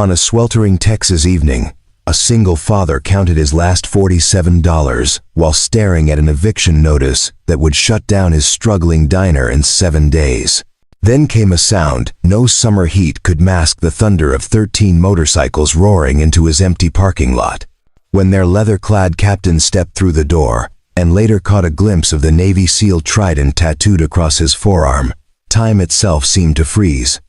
On a sweltering Texas evening, a single father counted his last $47 while staring at an eviction notice that would shut down his struggling diner in 7 days. Then came a sound no summer heat could mask: the thunder of 13 motorcycles roaring into his empty parking lot. When their leather-clad captain stepped through the door, and later caught a glimpse of the Navy SEAL trident tattooed across his forearm, time itself seemed to freeze.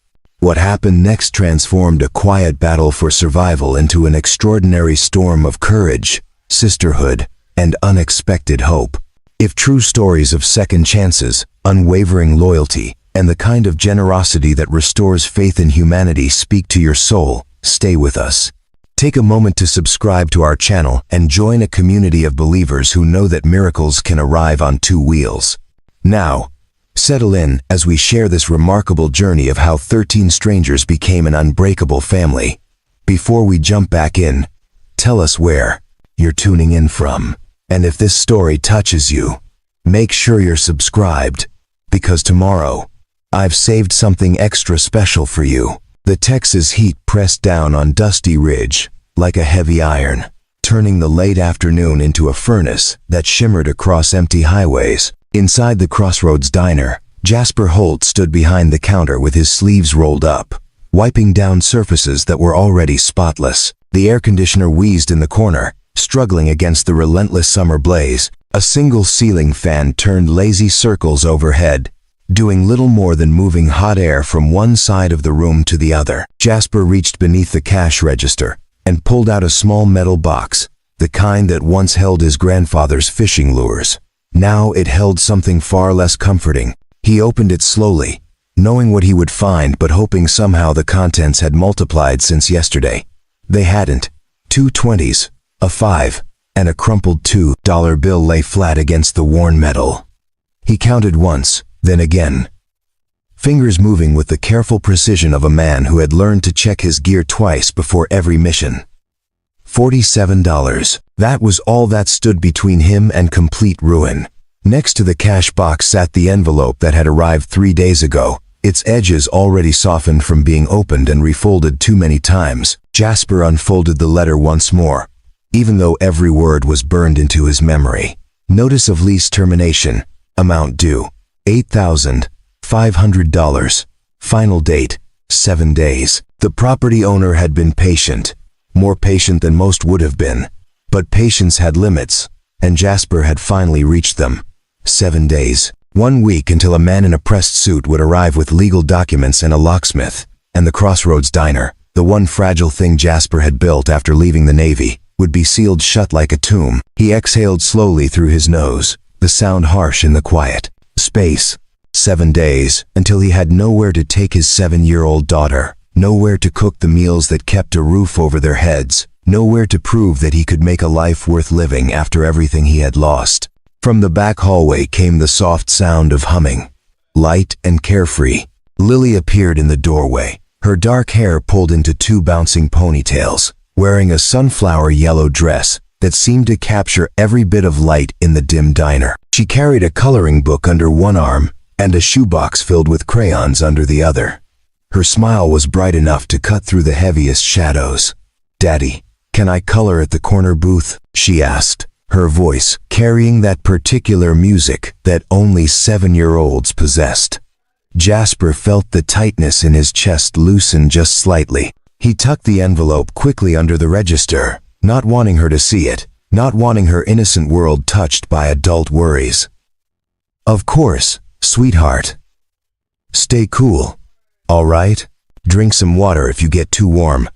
What happened next transformed a quiet battle for survival into an extraordinary storm of courage, sisterhood, and unexpected hope. If true stories of second chances, unwavering loyalty, and the kind of generosity that restores faith in humanity speak to your soul, stay with us. Take a moment to subscribe to our channel and join a community of believers who know that miracles can arrive on 2 wheels. Now, settle in as we share this remarkable journey of how 13 strangers became an unbreakable family. Before we jump back in, tell us where you're tuning in from. And if this story touches you, make sure you're subscribed, because tomorrow, I've saved something extra special for you. The Texas heat pressed down on Dusty Ridge like a heavy iron, turning the late afternoon into a furnace that shimmered across empty highways. Inside the Crossroads Diner, Jasper Holt stood behind the counter with his sleeves rolled up, wiping down surfaces that were already spotless. The air conditioner wheezed in the corner, struggling against the relentless summer blaze. A single ceiling fan turned lazy circles overhead, doing little more than moving hot air from one side of the room to the other. Jasper reached beneath the cash register and pulled out a small metal box, the kind that once held his grandfather's fishing lures. Now it held something far less comforting. He opened it slowly, knowing what he would find but hoping somehow the contents had multiplied since yesterday. They hadn't. 2 20s, a 5, and a crumpled $2 bill lay flat against the worn metal. He counted once, then again, fingers moving with the careful precision of a man who had learned to check his gear twice before every mission. $47. That was all that stood between him and complete ruin. Next to the cash box sat the envelope that had arrived 3 days ago, its edges already softened from being opened and refolded too many times. Jasper unfolded the letter once more, even though every word was burned into his memory. Notice of lease termination. Amount due, $8,500. Final date, 7 days. The property owner had been patient, more patient than most would have been. But patience had limits, and Jasper had finally reached them. 7 days. 1 week until a man in a pressed suit would arrive with legal documents and a locksmith, and the Crossroads Diner, the one fragile thing Jasper had built after leaving the Navy, would be sealed shut like a tomb. He exhaled slowly through his nose, the sound harsh in the quiet space. 7 days, until he had nowhere to take his 7-year-old daughter, nowhere to cook the meals that kept a roof over their heads, nowhere to prove that he could make a life worth living after everything he had lost. From the back hallway came the soft sound of humming. Light and carefree, Lily appeared in the doorway, her dark hair pulled into 2 bouncing ponytails, wearing a sunflower yellow dress that seemed to capture every bit of light in the dim diner. She carried a coloring book under one arm and a shoebox filled with crayons under the other. Her smile was bright enough to cut through the heaviest shadows. "Daddy, can I color at the corner booth?" she asked, her voice carrying that particular music that only 7-year-olds possessed. Jasper felt the tightness in his chest loosen just slightly. He tucked the envelope quickly under the register, not wanting her to see it, not wanting her innocent world touched by adult worries. "Of course, sweetheart. Stay cool, all right? Drink some water if you get too warm."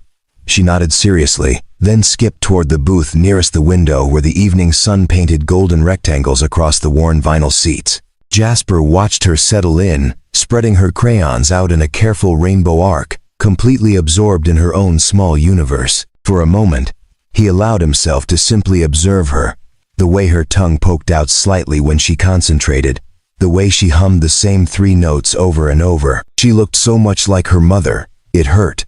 She nodded seriously, then skipped toward the booth nearest the window where the evening sun painted golden rectangles across the worn vinyl seats. Jasper watched her settle in, spreading her crayons out in a careful rainbow arc, completely absorbed in her own small universe. For a moment, he allowed himself to simply observe her, the way her tongue poked out slightly when she concentrated, the way she hummed the same 3 notes over and over. She looked so much like her mother, it hurt.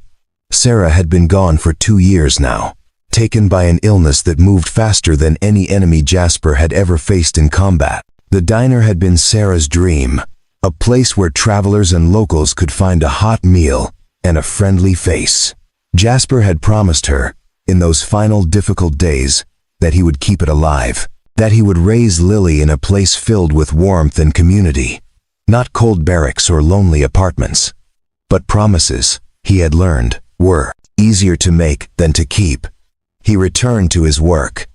Sarah had been gone for 2 years now, taken by an illness that moved faster than any enemy Jasper had ever faced in combat. The diner had been Sarah's dream, a place where travelers and locals could find a hot meal and a friendly face. Jasper had promised her, in those final difficult days, that he would keep it alive, that he would raise Lily in a place filled with warmth and community, not cold barracks or lonely apartments. But promises, he had learned, were easier to make than to keep. He returned to his work,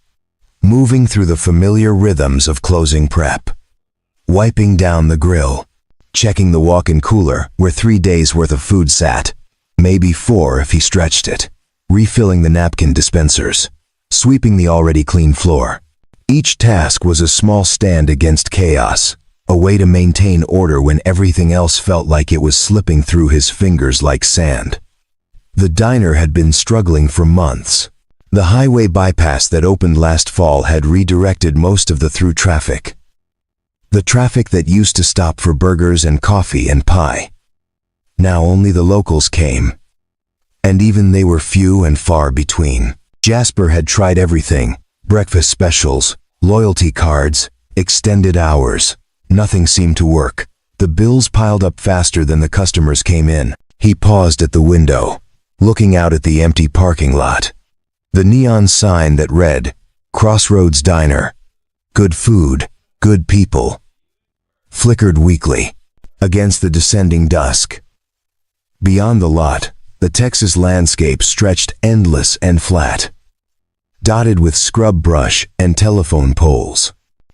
moving through the familiar rhythms of closing prep, wiping down the grill, checking the walk-in cooler where 3 days' worth of food sat, maybe 4 if he stretched it, refilling the napkin dispensers, sweeping the already clean floor. Each task was a small stand against chaos, a way to maintain order when everything else felt like it was slipping through his fingers like sand. The diner had been struggling for months. The highway bypass that opened last fall had redirected most of the through traffic. The traffic that used to stop for burgers and coffee and pie. Now only the locals came. And even they were few and far between. Jasper had tried everything: breakfast specials, loyalty cards, extended hours. Nothing seemed to work. The bills piled up faster than the customers came in. He paused at the window, looking out at the empty parking lot. The neon sign that read, "Crossroads Diner. Good food, good people," flickered weakly against the descending dusk. Beyond the lot, the Texas landscape stretched endless and flat, dotted with scrub brush and telephone poles.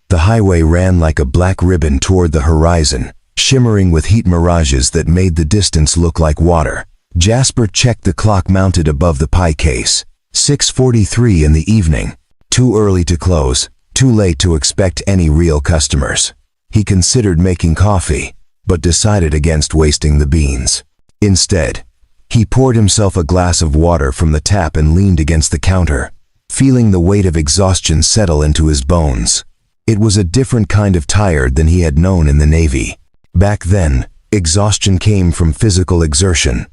The highway ran like a black ribbon toward the horizon, shimmering with heat mirages that made the distance look like water. Jasper checked the clock mounted above the pie case. 6:43 in the evening. Too early to close, too late to expect any real customers. He considered making coffee, but decided against wasting the beans. Instead, he poured himself a glass of water from the tap and leaned against the counter, feeling the weight of exhaustion settle into his bones. It was a different kind of tired than he had known in the Navy. Back then, exhaustion came from physical exertion,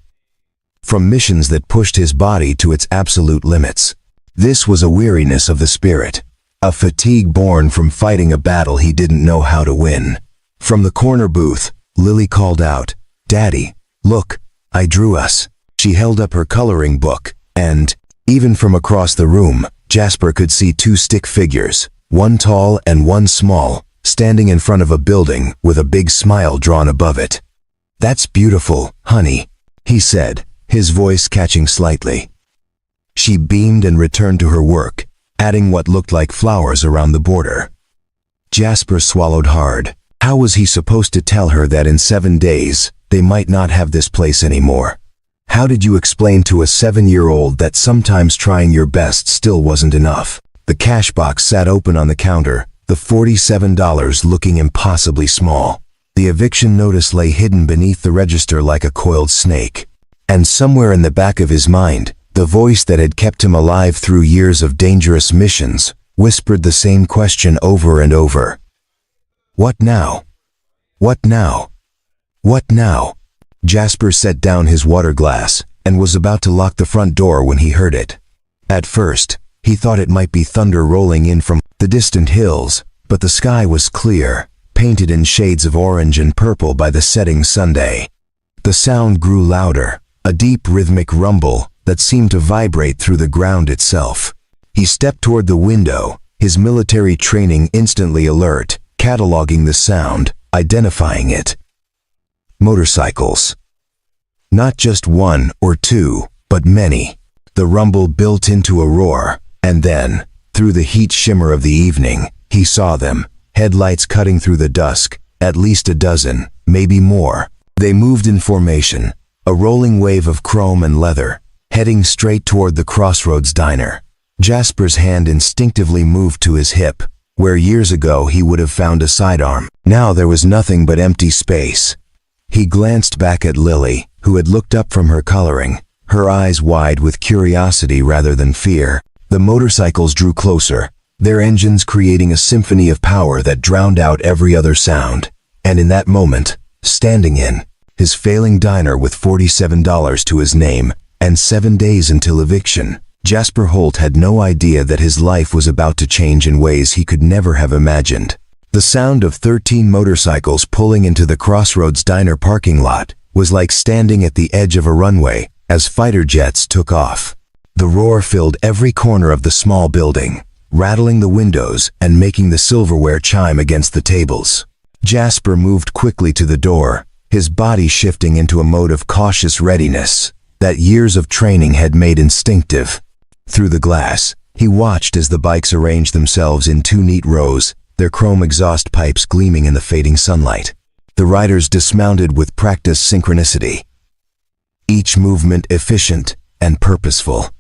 from missions that pushed his body to its absolute limits. This was a weariness of the spirit, a fatigue born from fighting a battle he didn't know how to win. From the corner booth, Lily called out, "Daddy, look, I drew us." She held up her coloring book, and, even from across the room, Jasper could see 2 stick figures, one tall and one small, standing in front of a building with a big smile drawn above it. "That's beautiful, honey," he said, his voice catching slightly. She beamed and returned to her work, adding what looked like flowers around the border. Jasper swallowed hard. How was he supposed to tell her that in 7 days, they might not have this place anymore? How did you explain to a 7-year-old that sometimes trying your best still wasn't enough? The cash box sat open on the counter, the $47 looking impossibly small. The eviction notice lay hidden beneath the register like a coiled snake. And somewhere in the back of his mind, the voice that had kept him alive through years of dangerous missions whispered the same question over and over. What now? What now? What now? Jasper set down his water glass and was about to lock the front door when he heard it. At first, he thought it might be thunder rolling in from the distant hills, but the sky was clear, painted in shades of orange and purple by the setting sunday. The sound grew louder, a deep rhythmic rumble that seemed to vibrate through the ground itself. He stepped toward the window, his military training instantly alert, cataloging the sound, identifying it. Motorcycles. Not just 1 or 2, but many. The rumble built into a roar, and then, through the heat shimmer of the evening, he saw them, headlights cutting through the dusk, at least a dozen, maybe more. They moved in formation, a rolling wave of chrome and leather, heading straight toward the Crossroads Diner. Jasper's hand instinctively moved to his hip, where years ago he would have found a sidearm. Now there was nothing but empty space. He glanced back at Lily, who had looked up from her coloring, her eyes wide with curiosity rather than fear. The motorcycles drew closer, their engines creating a symphony of power that drowned out every other sound. And in that moment, standing in his failing diner with $47 to his name and 7 days until eviction, Jasper Holt had no idea that his life was about to change in ways he could never have imagined. The sound of 13 motorcycles pulling into the Crossroads Diner parking lot was like standing at the edge of a runway, as fighter jets took off. The roar filled every corner of the small building, rattling the windows and making the silverware chime against the tables. Jasper moved quickly to the door, his body shifting into a mode of cautious readiness that years of training had made instinctive. Through the glass, he watched as the bikes arranged themselves in 2 neat rows, their chrome exhaust pipes gleaming in the fading sunlight. The riders dismounted with practiced synchronicity, each movement efficient and purposeful.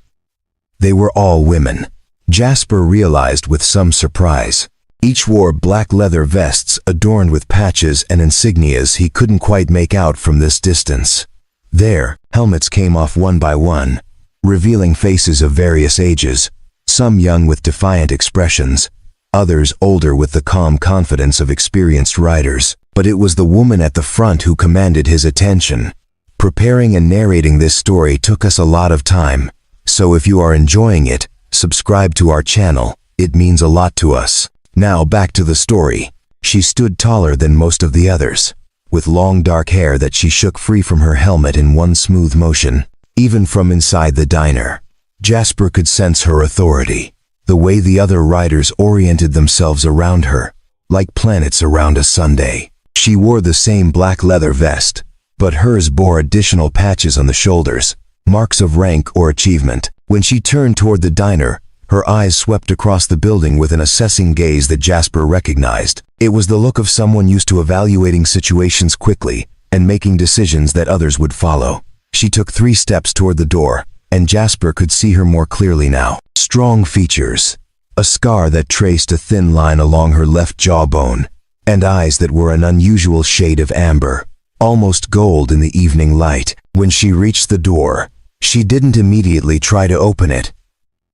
They were all women. Jasper realized with some surprise. Each wore black leather vests adorned with patches and insignias he couldn't quite make out from this distance. Their helmets came off one by one, revealing faces of various ages, some young with defiant expressions, others older with the calm confidence of experienced riders. But it was the woman at the front who commanded his attention. Preparing and narrating this story took us a lot of time, so if you are enjoying it, subscribe to our channel. It means a lot to us. Now back to the story. She stood taller than most of the others, with long dark hair that she shook free from her helmet in one smooth motion. Even from inside the diner, Jasper could sense her authority, the way the other riders oriented themselves around her, like planets around a Sunday. She wore the same black leather vest, but hers bore additional patches on the shoulders, marks of rank or achievement. When she turned toward the diner, her eyes swept across the building with an assessing gaze that Jasper recognized. It was the look of someone used to evaluating situations quickly and making decisions that others would follow. She took 3 steps toward the door, and Jasper could see her more clearly now. Strong features, a scar that traced a thin line along her left jawbone, and eyes that were an unusual shade of amber, almost gold in the evening light. When she reached the door, she didn't immediately try to open it.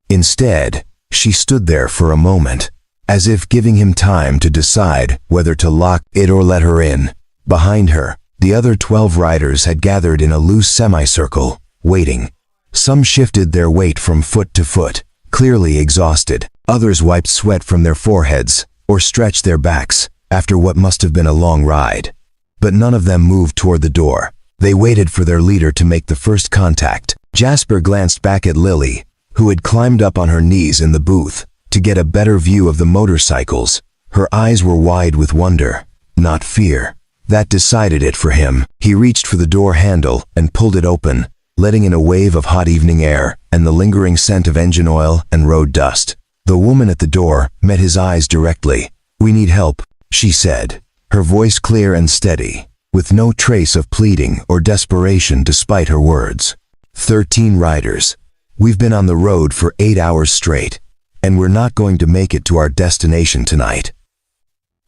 Instead, she stood there for a moment, as if giving him time to decide whether to lock it or let her in. Behind her, the other 12 riders had gathered in a loose semicircle, waiting. Some shifted their weight from foot to foot, clearly exhausted. Others wiped sweat from their foreheads or stretched their backs after what must have been a long ride. But none of them moved toward the door. They waited for their leader to make the first contact. Jasper glanced back at Lily, who had climbed up on her knees in the booth to get a better view of the motorcycles. Her eyes were wide with wonder, not fear. That decided it for him. He reached for the door handle and pulled it open, letting in a wave of hot evening air and the lingering scent of engine oil and road dust. The woman at the door met his eyes directly. "We need help," she said, her voice clear and steady, with no trace of pleading or desperation despite her words. 13 riders. We've been on the road for 8 hours straight, and we're not going to make it to our destination tonight.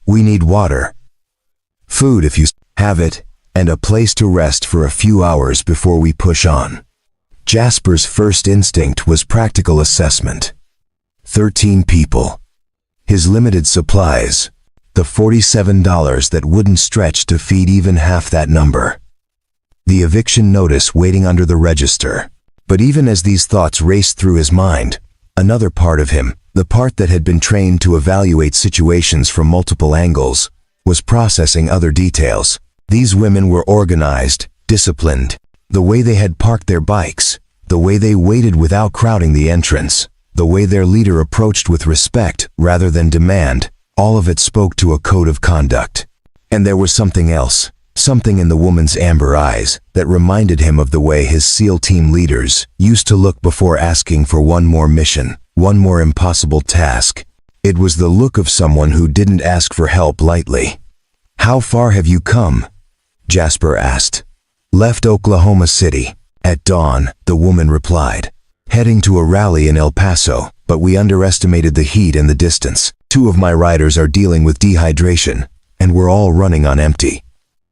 We need water, food if you have it, and a place to rest for a few hours before we push on. Jasper's first instinct was practical assessment. 13 people. His limited supplies. The $47 that wouldn't stretch to feed even half that number. The eviction notice waiting under the register. But even as these thoughts raced through his mind, another part of him, the part that had been trained to evaluate situations from multiple angles, was processing other details. These women were organized, disciplined. The way they had parked their bikes, the way they waited without crowding the entrance, the way their leader approached with respect rather than demand, all of it spoke to a code of conduct. And there was something else, something in the woman's amber eyes that reminded him of the way his SEAL team leaders used to look before asking for one more mission, one more impossible task. It was the look of someone who didn't ask for help lightly. "How far have you come?" Jasper asked. "Left Oklahoma City at dawn," the woman replied. "Heading to a rally in El Paso, but we underestimated the heat and the distance. 2 of my riders are dealing with dehydration, and we're all running on empty."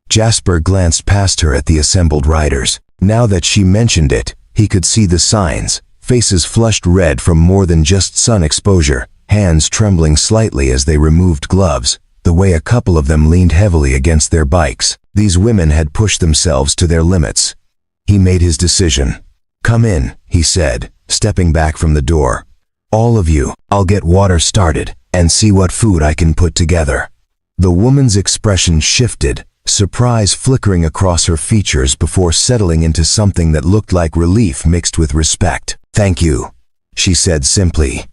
Jasper glanced past her at the assembled riders. Now that she mentioned it, he could see the signs, faces flushed red from more than just sun exposure, hands trembling slightly as they removed gloves, the way a couple of them leaned heavily against their bikes. These women had pushed themselves to their limits. He made his decision. "Come in," he said, stepping back from the door. "All of you, I'll get water started and see what food I can put together." The woman's expression shifted, surprise flickering across her features before settling into something that looked like relief mixed with respect. "Thank you," she said simply.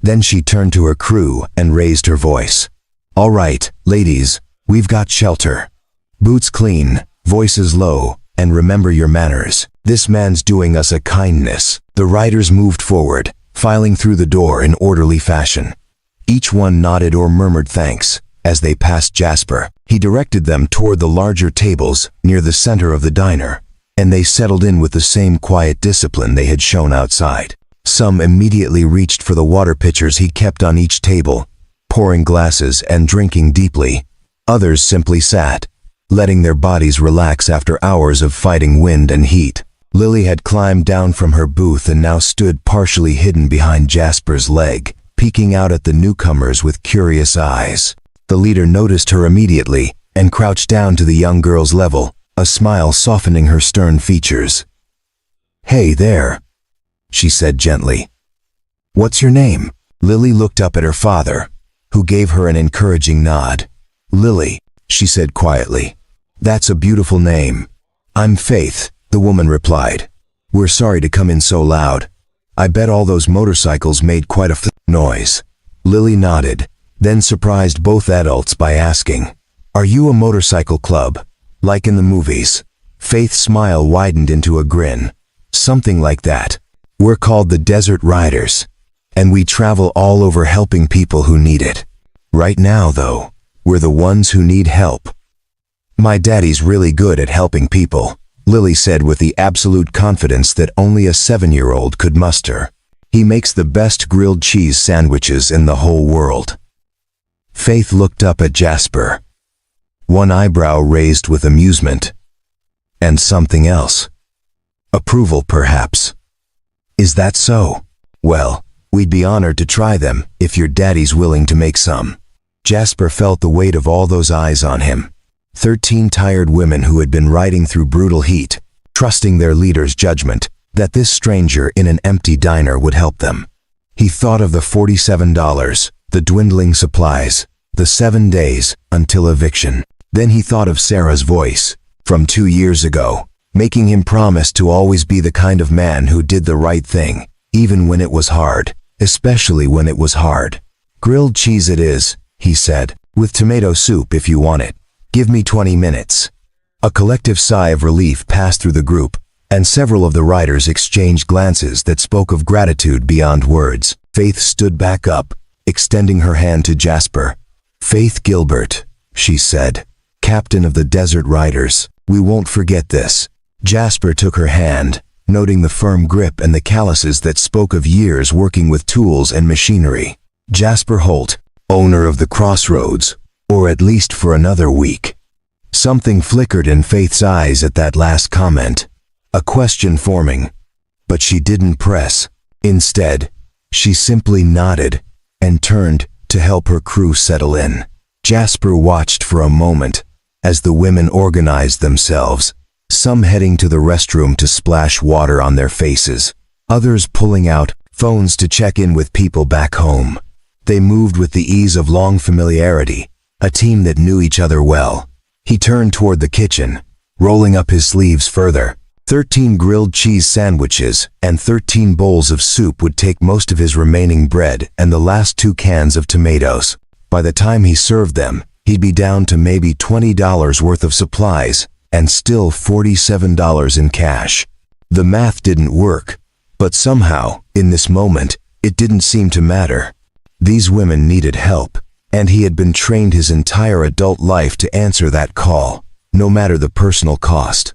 Then she turned to her crew and raised her voice. "All right, ladies, we've got shelter. Boots clean, voices low, and remember your manners. This man's doing us a kindness." The riders moved forward, filing through the door in orderly fashion. Each one nodded or murmured thanks as they passed Jasper. He directed them toward the larger tables near the center of the diner, and they settled in with the same quiet discipline they had shown outside. Some immediately reached for the water pitchers he kept on each table, pouring glasses and drinking deeply. Others simply sat, letting their bodies relax after hours of fighting wind and heat. Lily had climbed down from her booth and now stood partially hidden behind Jasper's leg, peeking out at the newcomers with curious eyes. The leader noticed her immediately and crouched down to the young girl's level, a smile softening her stern features. "Hey there," she said gently. "What's your name?" Lily looked up at her father, who gave her an encouraging nod. "Lily," she said quietly. "That's a beautiful name." "I'm Faith," the woman replied. "We're sorry to come in so loud. I bet all those motorcycles made quite a noise." Lily nodded, then surprised both adults by asking, "Are you a motorcycle club, like in the movies?" Faith's smile widened into a grin. "Something like that. We're called the Desert Riders, and we travel all over helping people who need it. Right now, though, we're the ones who need help." "My daddy's really good at helping people," Lily said with the absolute confidence that only a 7-year-old could muster. "He makes the best grilled cheese sandwiches in the whole world." Faith looked up at Jasper, one eyebrow raised with amusement. And something else. Approval, perhaps. "Is that so? Well, we'd be honored to try them if your daddy's willing to make some." Jasper felt the weight of all those eyes on him. 13 tired women who had been riding through brutal heat, trusting their leader's judgment that this stranger in an empty diner would help them. He thought of the $47, the dwindling supplies, the 7 days until eviction. Then he thought of Sarah's voice from 2 years ago, making him promise to always be the kind of man who did the right thing, even when it was hard, especially when it was hard. "Grilled cheese it is," he said, "with tomato soup if you want it. Give me 20 minutes. A collective sigh of relief passed through the group, and several of the riders exchanged glances that spoke of gratitude beyond words. Faith stood back up, extending her hand to Jasper. "Faith Gilbert," she said, "Captain of the Desert Riders. We won't forget this." Jasper took her hand, noting the firm grip and the calluses that spoke of years working with tools and machinery. Jasper Holt, owner of the Crossroads, or at least for another week. Something flickered in Faith's eyes at that last comment, a question forming, but she didn't press. Instead, she simply nodded and turned to help her crew settle in. Jasper watched for a moment as the women organized themselves, some heading to the restroom to splash water on their faces, others pulling out phones to check in with people back home. They moved with the ease of long familiarity, a team that knew each other well. He turned toward the kitchen, rolling up his sleeves further. 13 grilled cheese sandwiches and 13 bowls of soup would take most of his remaining bread and the last 2 cans of tomatoes. By the time he served them, he'd be down to maybe $20 worth of supplies and still $47 in cash. The math didn't work, but somehow, in this moment, it didn't seem to matter. These women needed help, and he had been trained his entire adult life to answer that call, no matter the personal cost.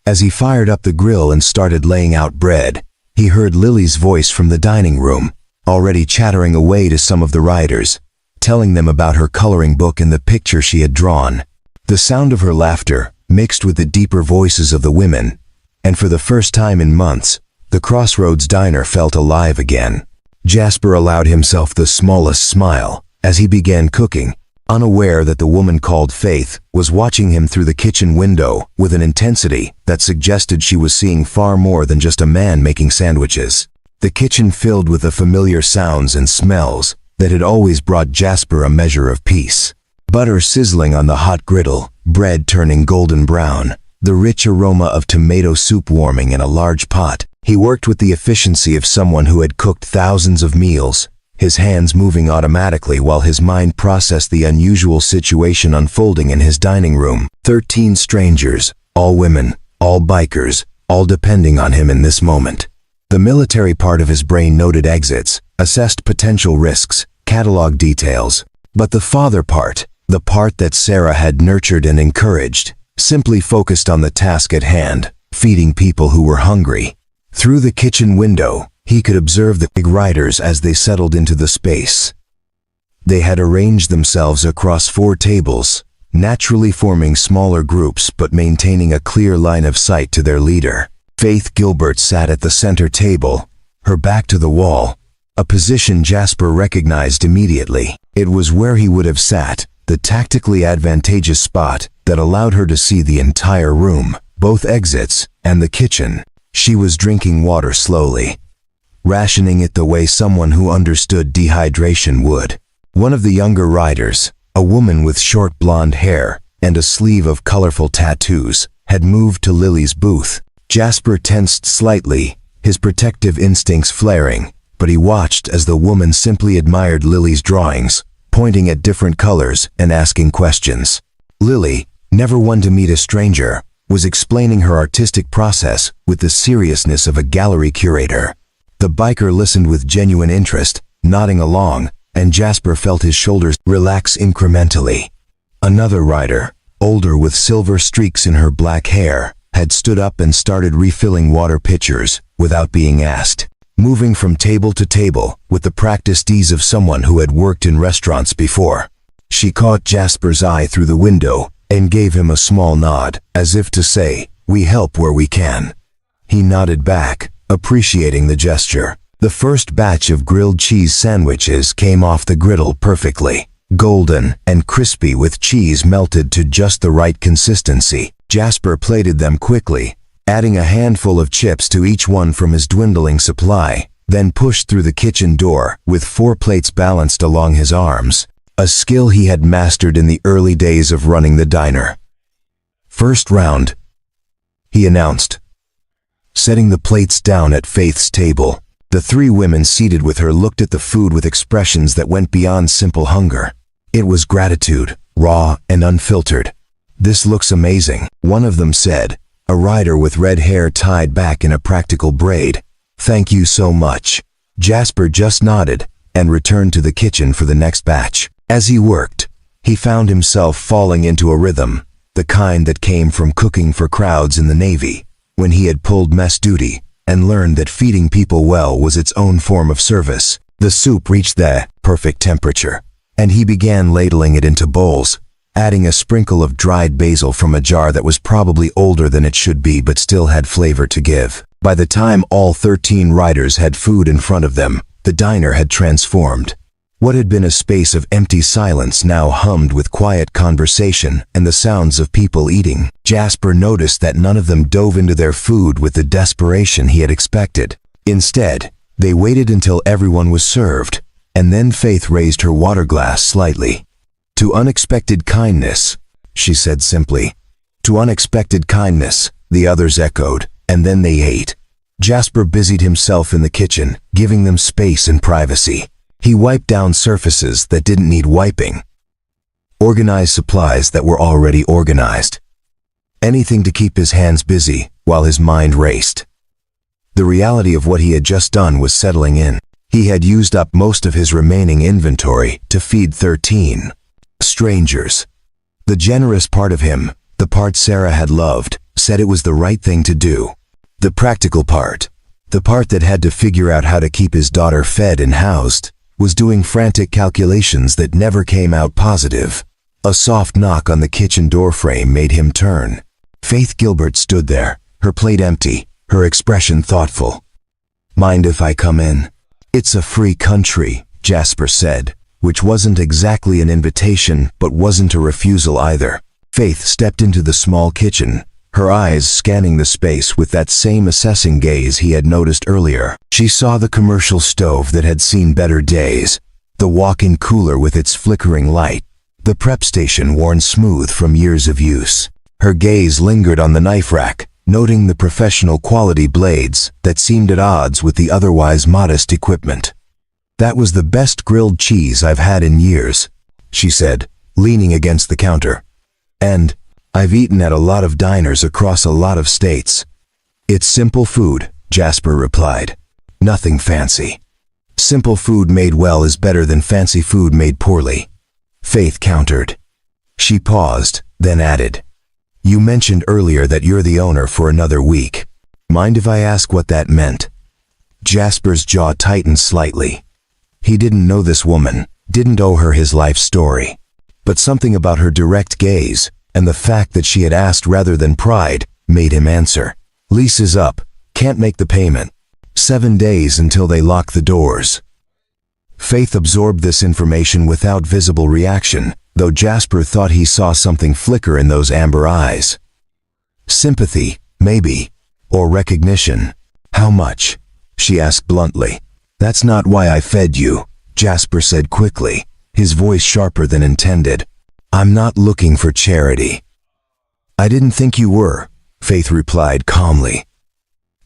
As he fired up the grill and started laying out bread, he heard Lily's voice from the dining room, already chattering away to some of the riders, telling them about her coloring book and the picture she had drawn. The sound of her laughter mixed with the deeper voices of the women, and for the first time in months, the Crossroads diner felt alive again. Jasper allowed himself the smallest smile as he began cooking, unaware that the woman called Faith was watching him through the kitchen window with an intensity that suggested she was seeing far more than just a man making sandwiches. The kitchen filled with the familiar sounds and smells that had always brought Jasper a measure of peace. Butter sizzling on the hot griddle, bread turning golden brown, the rich aroma of tomato soup warming in a large pot. He worked with the efficiency of someone who had cooked thousands of meals, his hands moving automatically while his mind processed the unusual situation unfolding in his dining room. 13 strangers, all women, all bikers, all depending on him in this moment. The military part of his brain noted exits, assessed potential risks, cataloged details. But the father part, the part that Sarah had nurtured and encouraged, simply focused on the task at hand, feeding people who were hungry. Through the kitchen window, he could observe the big riders as they settled into the space. They had arranged themselves across 4 tables, naturally forming smaller groups but maintaining a clear line of sight to their leader. Faith Gilbert sat at the center table, her back to the wall, a position Jasper recognized immediately. It was where he would have sat, the tactically advantageous spot that allowed her to see the entire room, both exits, and the kitchen. She was drinking water slowly, rationing it the way someone who understood dehydration would. One of the younger riders, a woman with short blonde hair and a sleeve of colorful tattoos, had moved to Lily's booth. Jasper tensed slightly, his protective instincts flaring, but he watched as the woman simply admired Lily's drawings, pointing at different colors and asking questions. Lily, never one to meet a stranger, was explaining her artistic process with the seriousness of a gallery curator. The biker listened with genuine interest, nodding along, and Jasper felt his shoulders relax incrementally. Another rider, older with silver streaks in her black hair, had stood up and started refilling water pitchers without being asked, moving from table to table with the practiced ease of someone who had worked in restaurants before. She caught Jasper's eye through the window and gave him a small nod, as if to say, "We help where we can." He nodded back, appreciating the gesture. The first batch of grilled cheese sandwiches came off the griddle perfectly, golden and crispy with cheese melted to just the right consistency. Jasper plated them quickly, adding a handful of chips to each one from his dwindling supply, then pushed through the kitchen door with 4 plates balanced along his arms, a skill he had mastered in the early days of running the diner. "First round," he announced, setting the plates down at Faith's table. The 3 women seated with her looked at the food with expressions that went beyond simple hunger. It was gratitude, raw and unfiltered. "This looks amazing," one of them said, a rider with red hair tied back in a practical braid. "Thank you so much." Jasper just nodded and returned to the kitchen for the next batch. As he worked, he found himself falling into a rhythm, the kind that came from cooking for crowds in the Navy, when he had pulled mess duty and learned that feeding people well was its own form of service. The soup reached the perfect temperature, and he began ladling it into bowls, adding a sprinkle of dried basil from a jar that was probably older than it should be but still had flavor to give. By the time all 13 riders had food in front of them, the diner had transformed. What had been a space of empty silence now hummed with quiet conversation and the sounds of people eating. Jasper noticed that none of them dove into their food with the desperation he had expected. Instead, they waited until everyone was served, and then Faith raised her water glass slightly. "To unexpected kindness," she said simply. "To unexpected kindness," the others echoed, and then they ate. Jasper busied himself in the kitchen, giving them space and privacy. He wiped down surfaces that didn't need wiping, organized supplies that were already organized. Anything to keep his hands busy while his mind raced. The reality of what he had just done was settling in. He had used up most of his remaining inventory to feed 13 strangers. The generous part of him, the part Sarah had loved, said it was the right thing to do. The practical part, the part that had to figure out how to keep his daughter fed and housed, was doing frantic calculations that never came out positive. A soft knock on the kitchen doorframe made him turn. Faith Gilbert stood there, her plate empty, her expression thoughtful. "Mind if I come in?" "It's a free country," Jasper said, which wasn't exactly an invitation but wasn't a refusal either. Faith stepped into the small kitchen, her eyes scanning the space with that same assessing gaze he had noticed earlier. She saw the commercial stove that had seen better days, the walk-in cooler with its flickering light, the prep station worn smooth from years of use. Her gaze lingered on the knife rack, noting the professional quality blades that seemed at odds with the otherwise modest equipment. "That was the best grilled cheese I've had in years," she said, leaning against the counter. "And I've eaten at a lot of diners across a lot of states." "It's simple food," Jasper replied. "Nothing fancy." "Simple food made well is better than fancy food made poorly," Faith countered. She paused, then added, "You mentioned earlier that you're the owner for another week. Mind if I ask what that meant?" Jasper's jaw tightened slightly. He didn't know this woman, didn't owe her his life story. But something about her direct gaze, and the fact that she had asked rather than pried, made him answer. "Lease is up. Can't make the payment. 7 days until they lock the doors." Faith absorbed this information without visible reaction, though Jasper thought he saw something flicker in those amber eyes. Sympathy, maybe, or recognition. "How much?" she asked bluntly. "That's not why I fed you," Jasper said quickly, his voice sharper than intended. "I'm not looking for charity." "I didn't think you were," Faith replied calmly.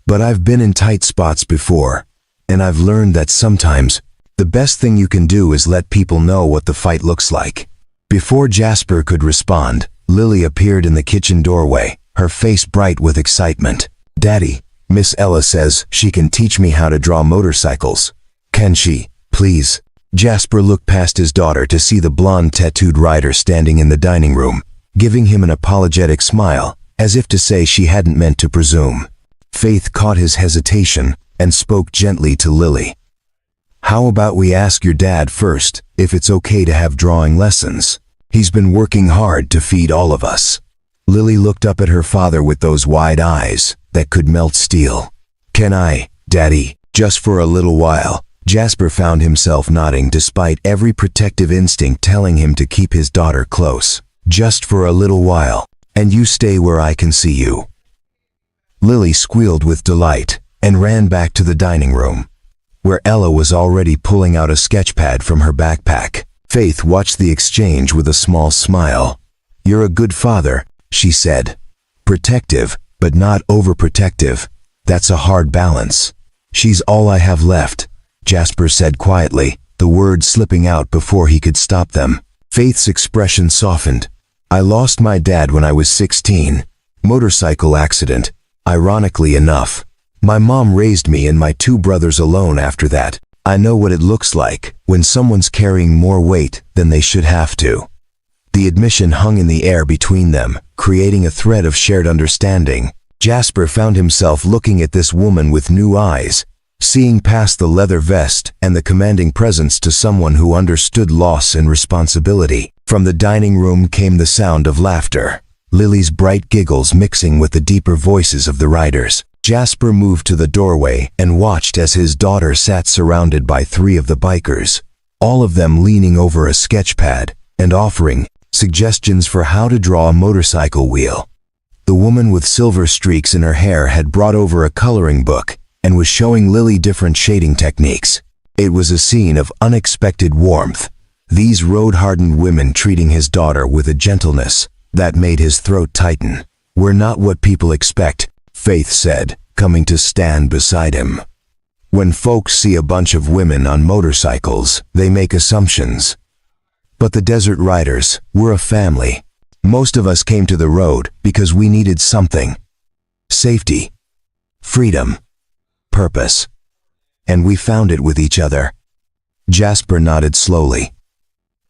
"But I've been in tight spots before, and I've learned that sometimes the best thing you can do is let people know what the fight looks like." Before Jasper could respond, Lily appeared in the kitchen doorway, her face bright with excitement. "Daddy, Miss Ella says she can teach me how to draw motorcycles." "Can she, please?" Jasper looked past his daughter to see the blonde tattooed rider standing in the dining room, giving him an apologetic smile, as if to say she hadn't meant to presume. Faith caught his hesitation and spoke gently to Lily. "How about we ask your dad first if it's okay to have drawing lessons? He's been working hard to feed all of us." Lily looked up at her father with those wide eyes that could melt steel. "Can I, Daddy, just for a little while?" Jasper found himself nodding despite every protective instinct telling him to keep his daughter close. "Just for a little while, and you stay where I can see you." Lily squealed with delight and ran back to the dining room, where Ella was already pulling out a sketch pad from her backpack. Faith watched the exchange with a small smile. "You're a good father," she said. "Protective, but not overprotective. That's a hard balance." "She's all I have left," Jasper said quietly, the words slipping out before he could stop them. Faith's expression softened. "I lost my dad when I was 16. Motorcycle accident, ironically enough. My mom raised me and my 2 brothers alone after that. I know what it looks like when someone's carrying more weight than they should have to." The admission hung in the air between them, creating a thread of shared understanding. Jasper found himself looking at this woman with new eyes, seeing past the leather vest and the commanding presence to someone who understood loss and responsibility. From the dining room came the sound of laughter, Lily's bright giggles mixing with the deeper voices of the riders. Jasper moved to the doorway and watched as his daughter sat surrounded by 3 of the bikers, all of them leaning over a sketch pad and offering suggestions for how to draw a motorcycle wheel. The woman with silver streaks in her hair had brought over a coloring book and was showing Lily different shading techniques. It was a scene of unexpected warmth, these road-hardened women treating his daughter with a gentleness that made his throat tighten. "We're not what people expect," Faith said, coming to stand beside him. "When folks see a bunch of women on motorcycles, they make assumptions. But the Desert Riders, we're a family. Most of us came to the road because we needed something. Safety, freedom, purpose. And we found it with each other." Jasper nodded slowly,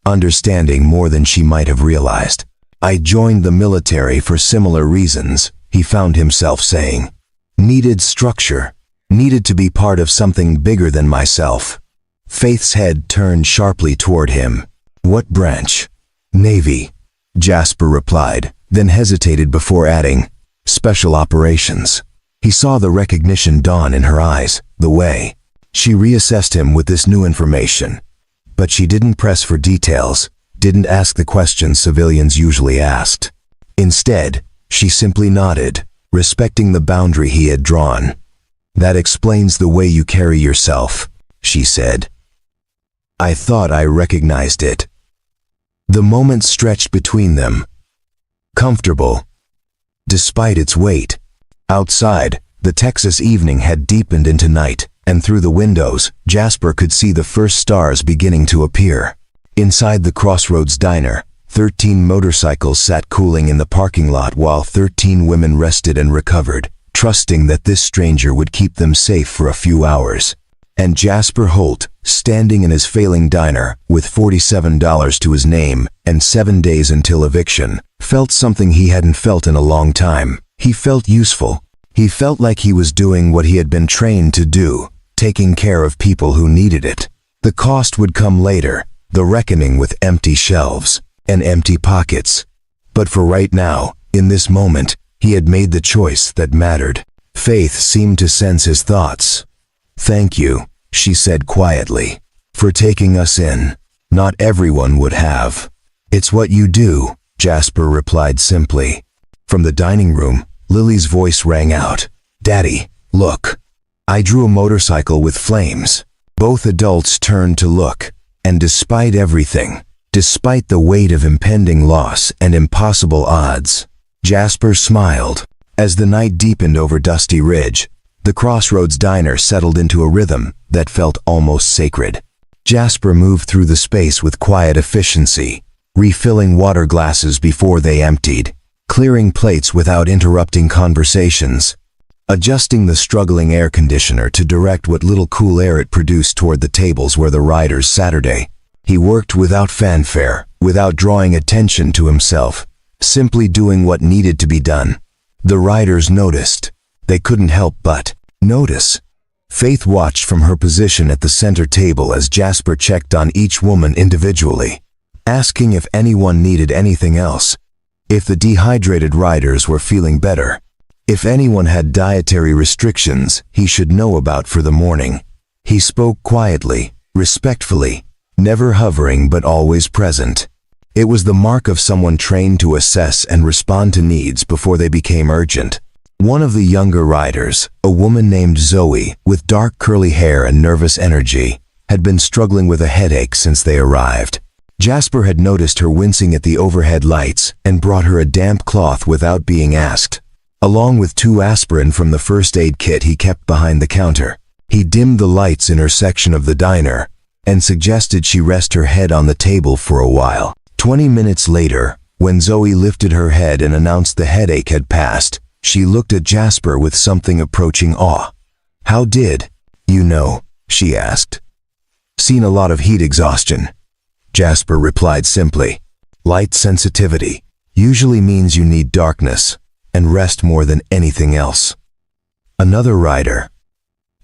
understanding more than she might have realized. "I joined the military for similar reasons," he found himself saying. "Needed structure, needed to be part of something bigger than myself." Faith's head turned sharply toward him. "What branch?" "Navy," Jasper replied, then hesitated before adding, "Special operations." He saw the recognition dawn in her eyes, the way she reassessed him with this new information. But she didn't press for details, didn't ask the questions civilians usually asked. Instead, she simply nodded, respecting the boundary he had drawn. "That explains the way you carry yourself," she said. "I thought I recognized it." The moment stretched between them, comfortable, despite its weight. Outside, the Texas evening had deepened into night, and through the windows, Jasper could see the first stars beginning to appear. Inside the Crossroads Diner, 13 motorcycles sat cooling in the parking lot while 13 women rested and recovered, trusting that this stranger would keep them safe for a few hours. And Jasper Holt, standing in his failing diner, with $47 to his name and 7 days until eviction, felt something he hadn't felt in a long time. He felt useful. He felt like he was doing what he had been trained to do, taking care of people who needed it. The cost would come later, the reckoning with empty shelves and empty pockets. But for right now, in this moment, he had made the choice that mattered. Faith seemed to sense his thoughts. "Thank you," she said quietly, "for taking us in. Not everyone would have." "It's what you do," Jasper replied simply. From the dining room, Lily's voice rang out. "Daddy, look." I drew a motorcycle with flames. Both adults turned to look, and despite everything, despite the weight of impending loss and impossible odds, Jasper smiled. As the night deepened over Dusty Ridge, the Crossroads Diner settled into a rhythm that felt almost sacred. Jasper moved through the space with quiet efficiency, refilling water glasses before they emptied, clearing plates without interrupting conversations, adjusting the struggling air conditioner to direct what little cool air it produced toward the tables where the riders Saturday. He worked without fanfare, without drawing attention to himself, simply doing what needed to be done. The riders noticed. They couldn't help but notice. Faith watched from her position at the center table as Jasper checked on each woman individually, asking if anyone needed anything else, if the dehydrated riders were feeling better, if anyone had dietary restrictions he should know about for the morning. He spoke quietly, respectfully, never hovering but always present. It was the mark of someone trained to assess and respond to needs before they became urgent. One of the younger riders, a woman named Zoe, with dark curly hair and nervous energy, had been struggling with a headache since they arrived. Jasper had noticed her wincing at the overhead lights and brought her a damp cloth without being asked, along with 2 aspirin from the first aid kit he kept behind the counter. He dimmed the lights in her section of the diner and suggested she rest her head on the table for a while. 20 minutes later, when Zoe lifted her head and announced the headache had passed, she looked at Jasper with something approaching awe. "How did you know?" she asked. "Seen a lot of heat exhaustion," Jasper replied simply. "Light sensitivity usually means you need darkness and rest more than anything else." Another rider,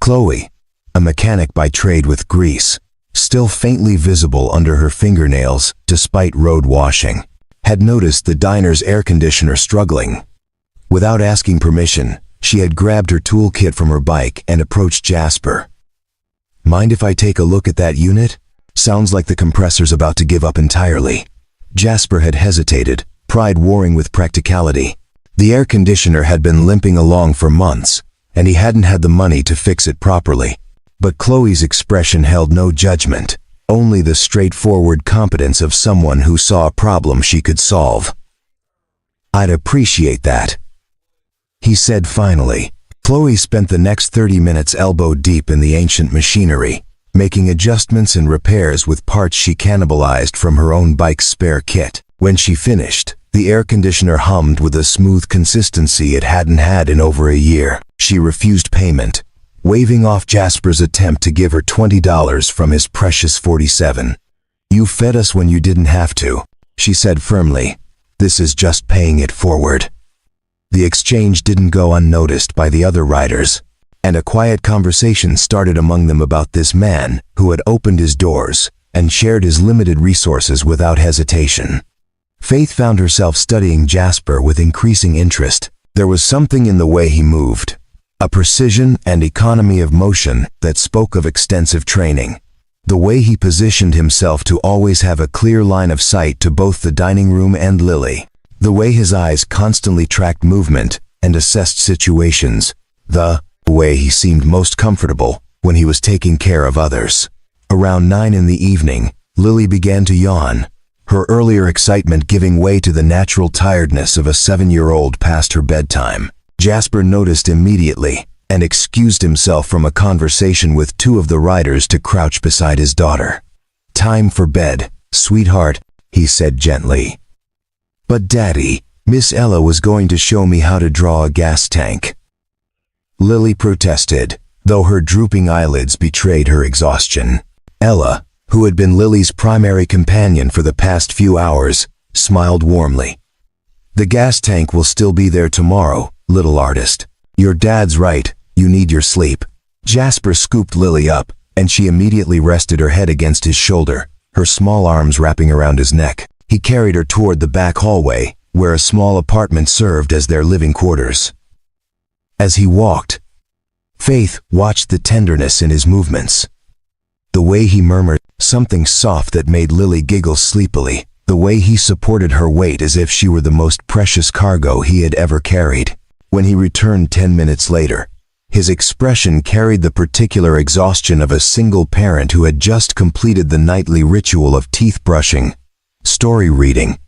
Chloe, a mechanic by trade with grease, still faintly visible under her fingernails despite road washing, had noticed the diner's air conditioner struggling. Without asking permission, she had grabbed her toolkit from her bike and approached Jasper. "Mind if I take a look at that unit? Sounds like the compressor's about to give up entirely." Jasper had hesitated, pride warring with practicality. The air conditioner had been limping along for months, and he hadn't had the money to fix it properly. But Chloe's expression held no judgment, only the straightforward competence of someone who saw a problem she could solve. "I'd appreciate that," he said finally. Chloe spent the next 30 minutes elbow deep in the ancient machinery, making adjustments and repairs with parts she cannibalized from her own bike's spare kit. When she finished, the air conditioner hummed with a smooth consistency it hadn't had in over a year. She refused payment, waving off Jasper's attempt to give her $20 from his precious $47. "You fed us when you didn't have to," she said firmly. "This is just paying it forward." The exchange didn't go unnoticed by the other riders, and a quiet conversation started among them about this man who had opened his doors and shared his limited resources without hesitation. Faith found herself studying Jasper with increasing interest. There was something in the way he moved, a precision and economy of motion that spoke of extensive training. The way he positioned himself to always have a clear line of sight to both the dining room and Lily. The way his eyes constantly tracked movement and assessed situations. The way he seemed most comfortable when he was taking care of others. Around 9 in the evening, Lily began to yawn, her earlier excitement giving way to the natural tiredness of a 7-year-old past her bedtime. Jasper noticed immediately and excused himself from a conversation with 2 of the riders to crouch beside his daughter. "Time for bed, sweetheart," he said gently. "But Daddy, Miss Ella was going to show me how to draw a gas tank." Lily protested, though her drooping eyelids betrayed her exhaustion. Ella, who had been Lily's primary companion for the past few hours, smiled warmly. "The gas tank will still be there tomorrow, little artist. Your dad's right, you need your sleep." Jasper scooped Lily up, and she immediately rested her head against his shoulder, her small arms wrapping around his neck. He carried her toward the back hallway, where a small apartment served as their living quarters. As he walked, Faith watched the tenderness in his movements. The way he murmured something soft that made Lily giggle sleepily, the way he supported her weight as if she were the most precious cargo he had ever carried. When he returned 10 minutes later, his expression carried the particular exhaustion of a single parent who had just completed the nightly ritual of teeth brushing, story reading,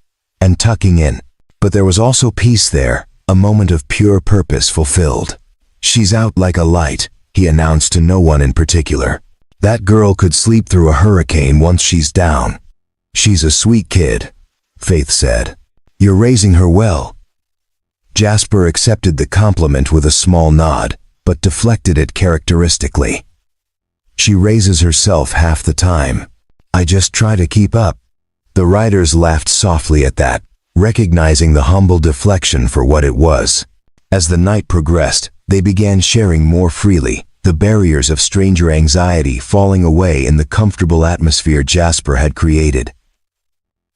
and tucking in. But there was also peace there, a moment of pure purpose fulfilled. "She's out like a light," he announced to no one in particular. "That girl could sleep through a hurricane once she's down." "She's a sweet kid," Faith said. "You're raising her well." Jasper accepted the compliment with a small nod, but deflected it characteristically. "She raises herself half the time. I just try to keep up." The riders laughed softly at that, recognizing the humble deflection for what it was. As the night progressed, they began sharing more freely, the barriers of stranger anxiety falling away in the comfortable atmosphere Jasper had created.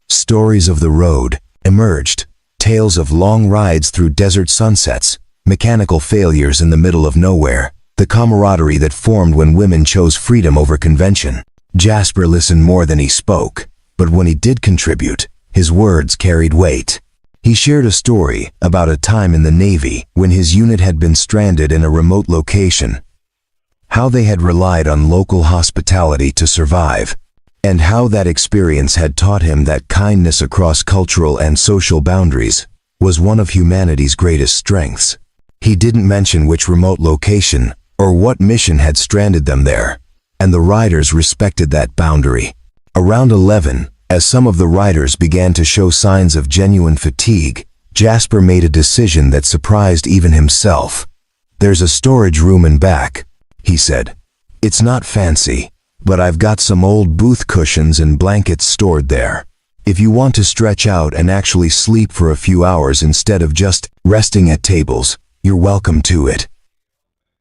Stories of the road emerged, tales of long rides through desert sunsets, mechanical failures in the middle of nowhere, the camaraderie that formed when women chose freedom over convention. Jasper listened more than he spoke, but when he did contribute, his words carried weight. He shared a story about a time in the Navy when his unit had been stranded in a remote location, how they had relied on local hospitality to survive, and how that experience had taught him that kindness across cultural and social boundaries was one of humanity's greatest strengths. He didn't mention which remote location or what mission had stranded them there, and the riders respected that boundary. Around 11, as some of the riders began to show signs of genuine fatigue, Jasper made a decision that surprised even himself. "There's a storage room in back," he said. "It's not fancy, but I've got some old booth cushions and blankets stored there. If you want to stretch out and actually sleep for a few hours instead of just resting at tables, you're welcome to it."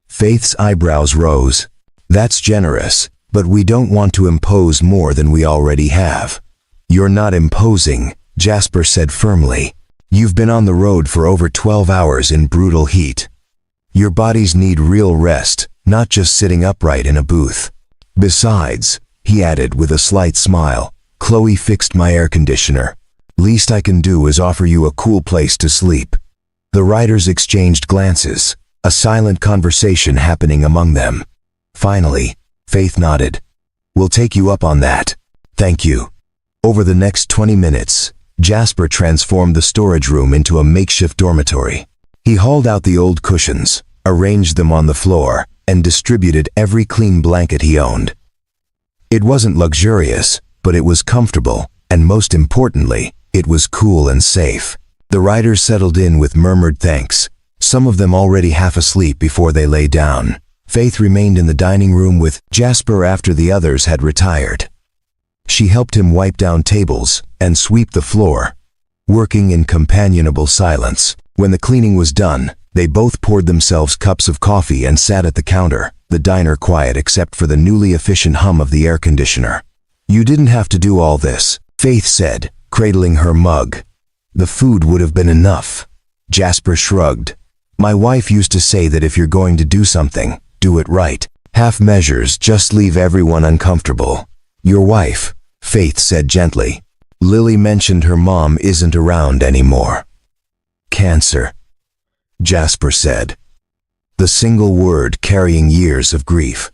Faith's eyebrows rose. "That's generous, but we don't want to impose more than we already have." "You're not imposing," Jasper said firmly. "You've been on the road for over 12 hours in brutal heat. Your bodies need real rest, not just sitting upright in a booth. Besides," he added with a slight smile, "Chloe fixed my air conditioner. Least I can do is offer you a cool place to sleep." The riders exchanged glances, a silent conversation happening among them. Finally, Faith nodded. "We'll take you up on that. Thank you." Over the next 20 minutes, Jasper transformed the storage room into a makeshift dormitory. He hauled out the old cushions, arranged them on the floor, and distributed every clean blanket he owned. It wasn't luxurious, but it was comfortable, and most importantly, it was cool and safe. The riders settled in with murmured thanks, some of them already half asleep before they lay down. Faith remained in the dining room with Jasper after the others had retired. She helped him wipe down tables and sweep the floor, working in companionable silence. When the cleaning was done, they both poured themselves cups of coffee and sat at the counter, the diner quiet except for the newly efficient hum of the air conditioner. "You didn't have to do all this," Faith said, cradling her mug. "The food would have been enough." Jasper shrugged. "My wife used to say that if you're going to do something, do it right. Half measures just leave everyone uncomfortable." "Your wife," Faith said gently. "Lily mentioned her mom isn't around anymore." "Cancer," Jasper said, the single word carrying years of grief.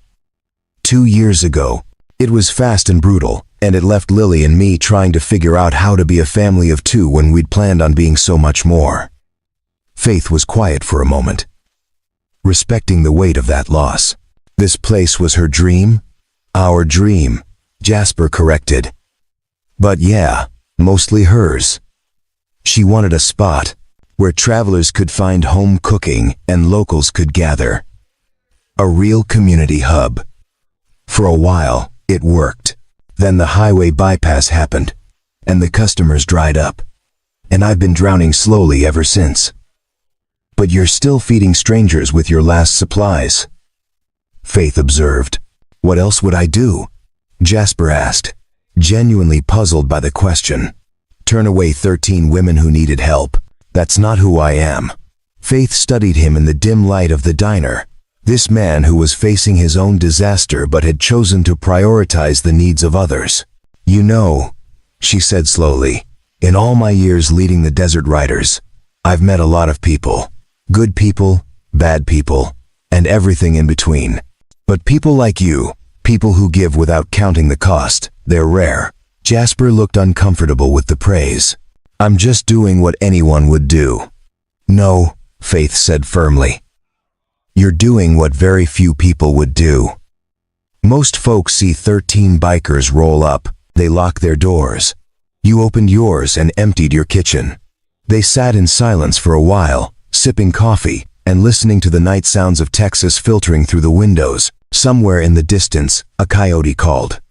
2 years ago, it was fast and brutal, and it left Lily and me trying to figure out how to be a family of two when we'd planned on being so much more. Faith was quiet for a moment, respecting the weight of that loss. This place was her dream? Our dream, Jasper corrected. But yeah, mostly hers. She wanted a spot where travelers could find home cooking and locals could gather. A real community hub. For a while, it worked. Then the highway bypass happened, and the customers dried up. And I've been drowning slowly ever since. But you're still feeding strangers with your last supplies, Faith observed. What else would I do? Jasper asked, genuinely puzzled by the question. Turn away 13 women who needed help. That's not who I am. Faith studied him in the dim light of the diner. This man who was facing his own disaster but had chosen to prioritize the needs of others. You know, she said slowly, in all my years leading the Desert Riders, I've met a lot of people. Good people, bad people, and everything in between. But people like you, people who give without counting the cost, they're rare. Jasper looked uncomfortable with the praise. I'm just doing what anyone would do. No, Faith said firmly. You're doing what very few people would do. Most folks see 13 bikers roll up, they lock their doors. You opened yours and emptied your kitchen. They sat in silence for a while, sipping coffee and listening to the night sounds of Texas filtering through the windows. Somewhere in the distance, a coyote called.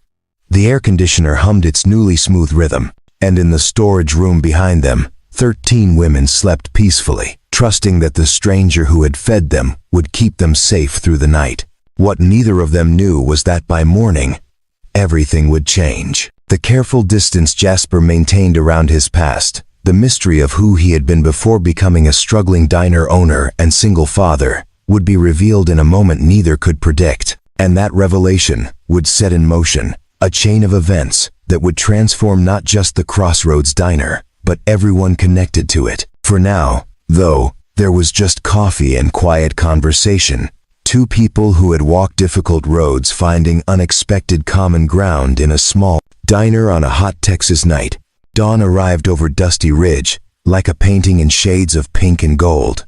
The air conditioner hummed its newly smooth rhythm, and in the storage room behind them, 13 women slept peacefully, trusting that the stranger who had fed them would keep them safe through the night. What neither of them knew was that by morning, everything would change. The careful distance Jasper maintained around his past, the mystery of who he had been before becoming a struggling diner owner and single father, would be revealed in a moment neither could predict, and that revelation would set in motion a chain of events that would transform not just the Crossroads Diner, but everyone connected to it. For now, though, there was just coffee and quiet conversation, two people who had walked difficult roads finding unexpected common ground in a small diner on a hot Texas night. Dawn arrived over Dusty Ridge, like a painting in shades of pink and gold.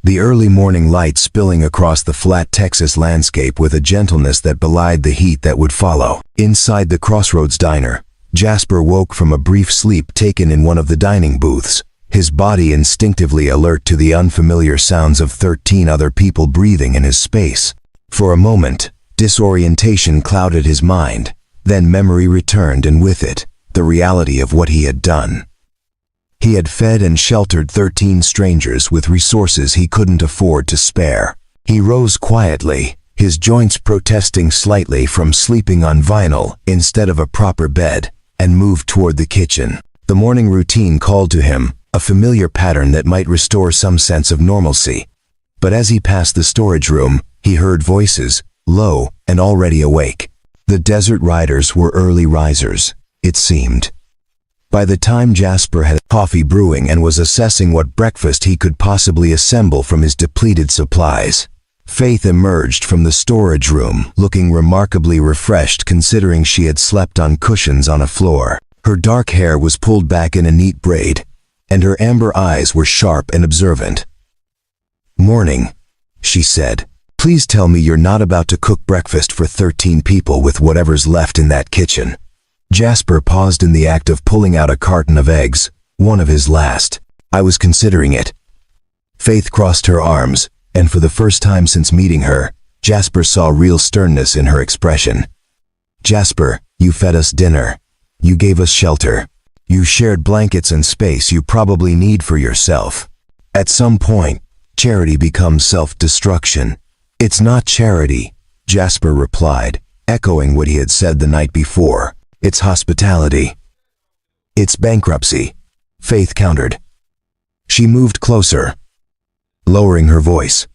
The early morning light spilling across the flat Texas landscape with a gentleness that belied the heat that would follow. Inside the Crossroads Diner, Jasper woke from a brief sleep taken in one of the dining booths, his body instinctively alert to the unfamiliar sounds of 13 other people breathing in his space. For a moment, disorientation clouded his mind, then memory returned and with it, the reality of what he had done. He had fed and sheltered 13 strangers with resources he couldn't afford to spare. He rose quietly, his joints protesting slightly from sleeping on vinyl instead of a proper bed, and moved toward the kitchen. The morning routine called to him, a familiar pattern that might restore some sense of normalcy. But as he passed the storage room, he heard voices, low and already awake. The Desert Riders were early risers, it seemed. By the time Jasper had coffee brewing and was assessing what breakfast he could possibly assemble from his depleted supplies, Faith emerged from the storage room looking remarkably refreshed considering she had slept on cushions on a floor. Her dark hair was pulled back in a neat braid, and her amber eyes were sharp and observant. "Morning," she said. "Please tell me you're not about to cook breakfast for 13 people with whatever's left in that kitchen." Jasper paused in the act of pulling out a carton of eggs, one of his last. "I was considering it." Faith crossed her arms, and for the first time since meeting her, Jasper saw real sternness in her expression. "Jasper, you fed us dinner. You gave us shelter. You shared blankets and space you probably need for yourself. At some point, charity becomes self-destruction." "It's not charity," Jasper replied, echoing what he had said the night before. "It's hospitality." "It's bankruptcy," Faith countered. She moved closer, lowering her voice.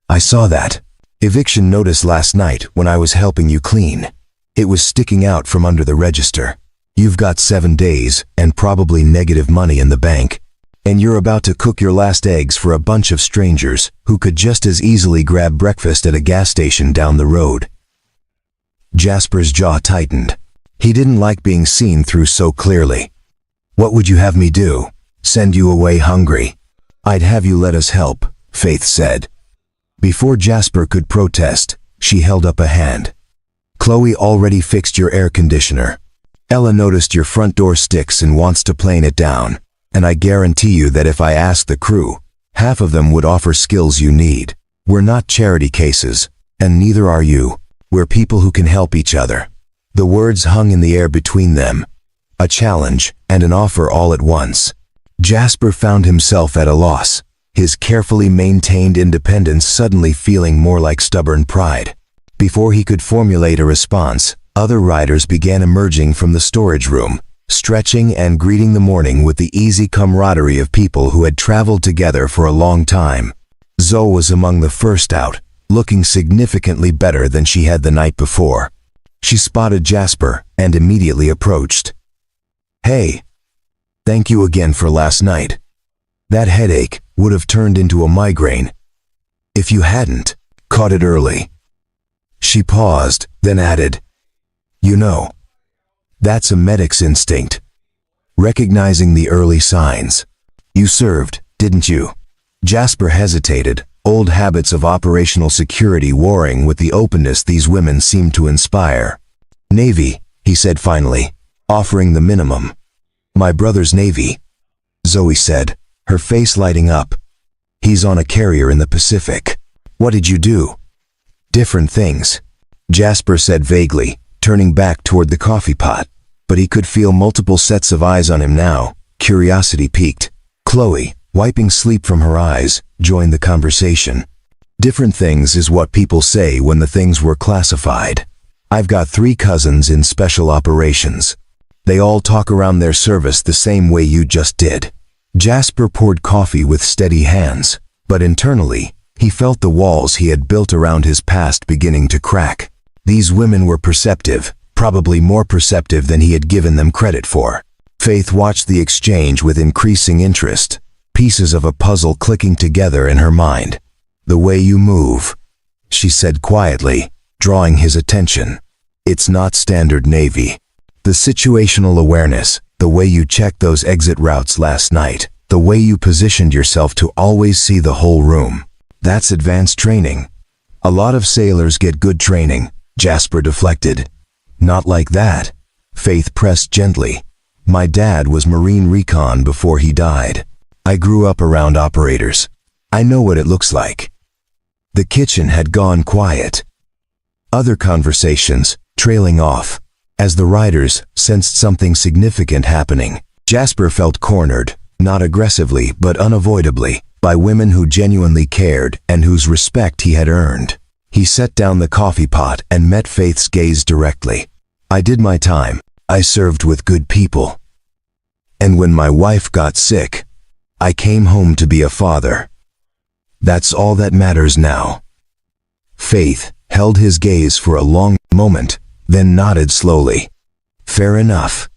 "I saw that eviction notice last night when I was helping you clean. It was sticking out from under the register. You've got 7 days and probably negative money in the bank. And you're about to cook your last eggs for a bunch of strangers who could just as easily grab breakfast at a gas station down the road." Jasper's jaw tightened. He didn't like being seen through so clearly. "What would you have me do? Send you away hungry?" "I'd have you let us help," Faith said. Before Jasper could protest, she held up a hand. "Chloe already fixed your air conditioner. Ella noticed your front door sticks and wants to plane it down, and I guarantee you that if I asked the crew, half of them would offer skills you need. We're not charity cases, and neither are you. We're people who can help each other." The words hung in the air between them, a challenge and an offer all at once. Jasper found himself at a loss, his carefully maintained independence suddenly feeling more like stubborn pride. Before he could formulate a response, other riders began emerging from the storage room, stretching and greeting the morning with the easy camaraderie of people who had traveled together for a long time. Zoe was among the first out, looking significantly better than she had the night before. She spotted Jasper and immediately approached. "Hey, thank you again for last night. That headache would have turned into a migraine if you hadn't caught it early." She paused, then added, "You know, that's a medic's instinct. Recognizing the early signs. You served, didn't you?" Jasper hesitated, old habits of operational security warring with the openness these women seemed to inspire. "Navy," he said finally, offering the minimum. "My brother's Navy," Zoe said, her face lighting up. "He's on a carrier in the Pacific." "What did you do?" "Different things," Jasper said vaguely, turning back toward the coffee pot. But he could feel multiple sets of eyes on him now. Curiosity piqued. Chloe, wiping sleep from her eyes, joined the conversation. "Different things is what people say when the things were classified. I've got 3 cousins in special operations. They all talk around their service the same way you just did." Jasper poured coffee with steady hands, but internally, he felt the walls he had built around his past beginning to crack. These women were perceptive, probably more perceptive than he had given them credit for. Faith watched the exchange with increasing interest, pieces of a puzzle clicking together in her mind. "The way you move," she said quietly, drawing his attention. "It's not standard Navy. The situational awareness, the way you checked those exit routes last night, the way you positioned yourself to always see the whole room. That's advanced training. A lot of sailors get good training," Jasper deflected. "Not like that," Faith pressed gently. "My dad was Marine Recon before he died. I grew up around operators. I know what it looks like." The kitchen had gone quiet. Other conversations, trailing off. As the riders sensed something significant happening, Jasper felt cornered, not aggressively but unavoidably, by women who genuinely cared and whose respect he had earned. He set down the coffee pot and met Faith's gaze directly. "I did my time. I served with good people. And when my wife got sick, I came home to be a father. That's all that matters now." Faith held his gaze for a long moment, then nodded slowly. "Fair enough.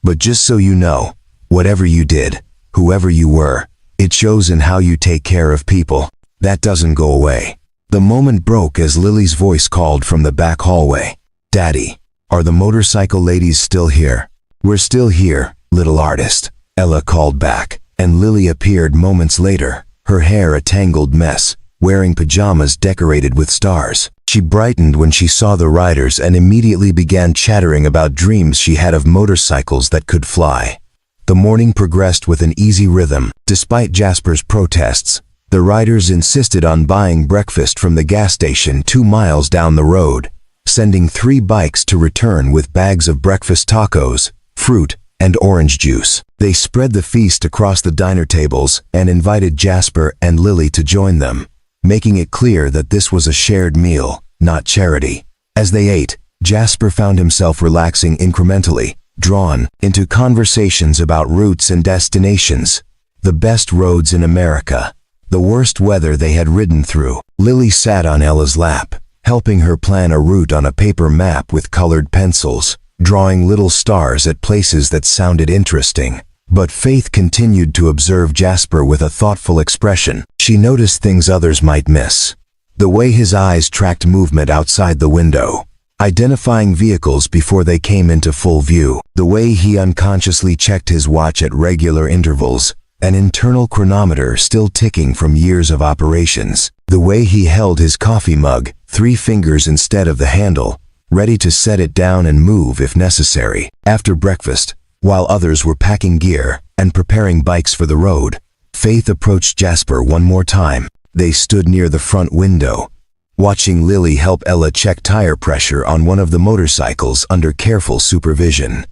But just so you know, whatever you did, whoever you were, it shows in how you take care of people. That doesn't go away." The moment broke as Lily's voice called from the back hallway. "Daddy, are the motorcycle ladies still here?" "We're still here, little artist," Ella called back, and Lily appeared moments later, her hair a tangled mess, wearing pajamas decorated with stars. She brightened when she saw the riders and immediately began chattering about dreams she had of motorcycles that could fly. The morning progressed with an easy rhythm. Despite Jasper's protests, the riders insisted on buying breakfast from the gas station 2 miles down the road, sending 3 bikes to return with bags of breakfast tacos, fruit, and orange juice. They spread the feast across the diner tables and invited Jasper and Lily to join them, making it clear that this was a shared meal, not charity. As they ate, Jasper found himself relaxing incrementally, drawn into conversations about routes and destinations, the best roads in America, the worst weather they had ridden through. Lily sat on Ella's lap, helping her plan a route on a paper map with colored pencils, drawing little stars at places that sounded interesting. But Faith continued to observe Jasper with a thoughtful expression. She noticed things others might miss. The way his eyes tracked movement outside the window, identifying vehicles before they came into full view, the way he unconsciously checked his watch at regular intervals, an internal chronometer still ticking from years of operations, the way he held his coffee mug, 3 fingers instead of the handle, ready to set it down and move if necessary. After breakfast, while others were packing gear and preparing bikes for the road, Faith approached Jasper one more time. They stood near the front window, watching Lily help Ella check tire pressure on one of the motorcycles under careful supervision.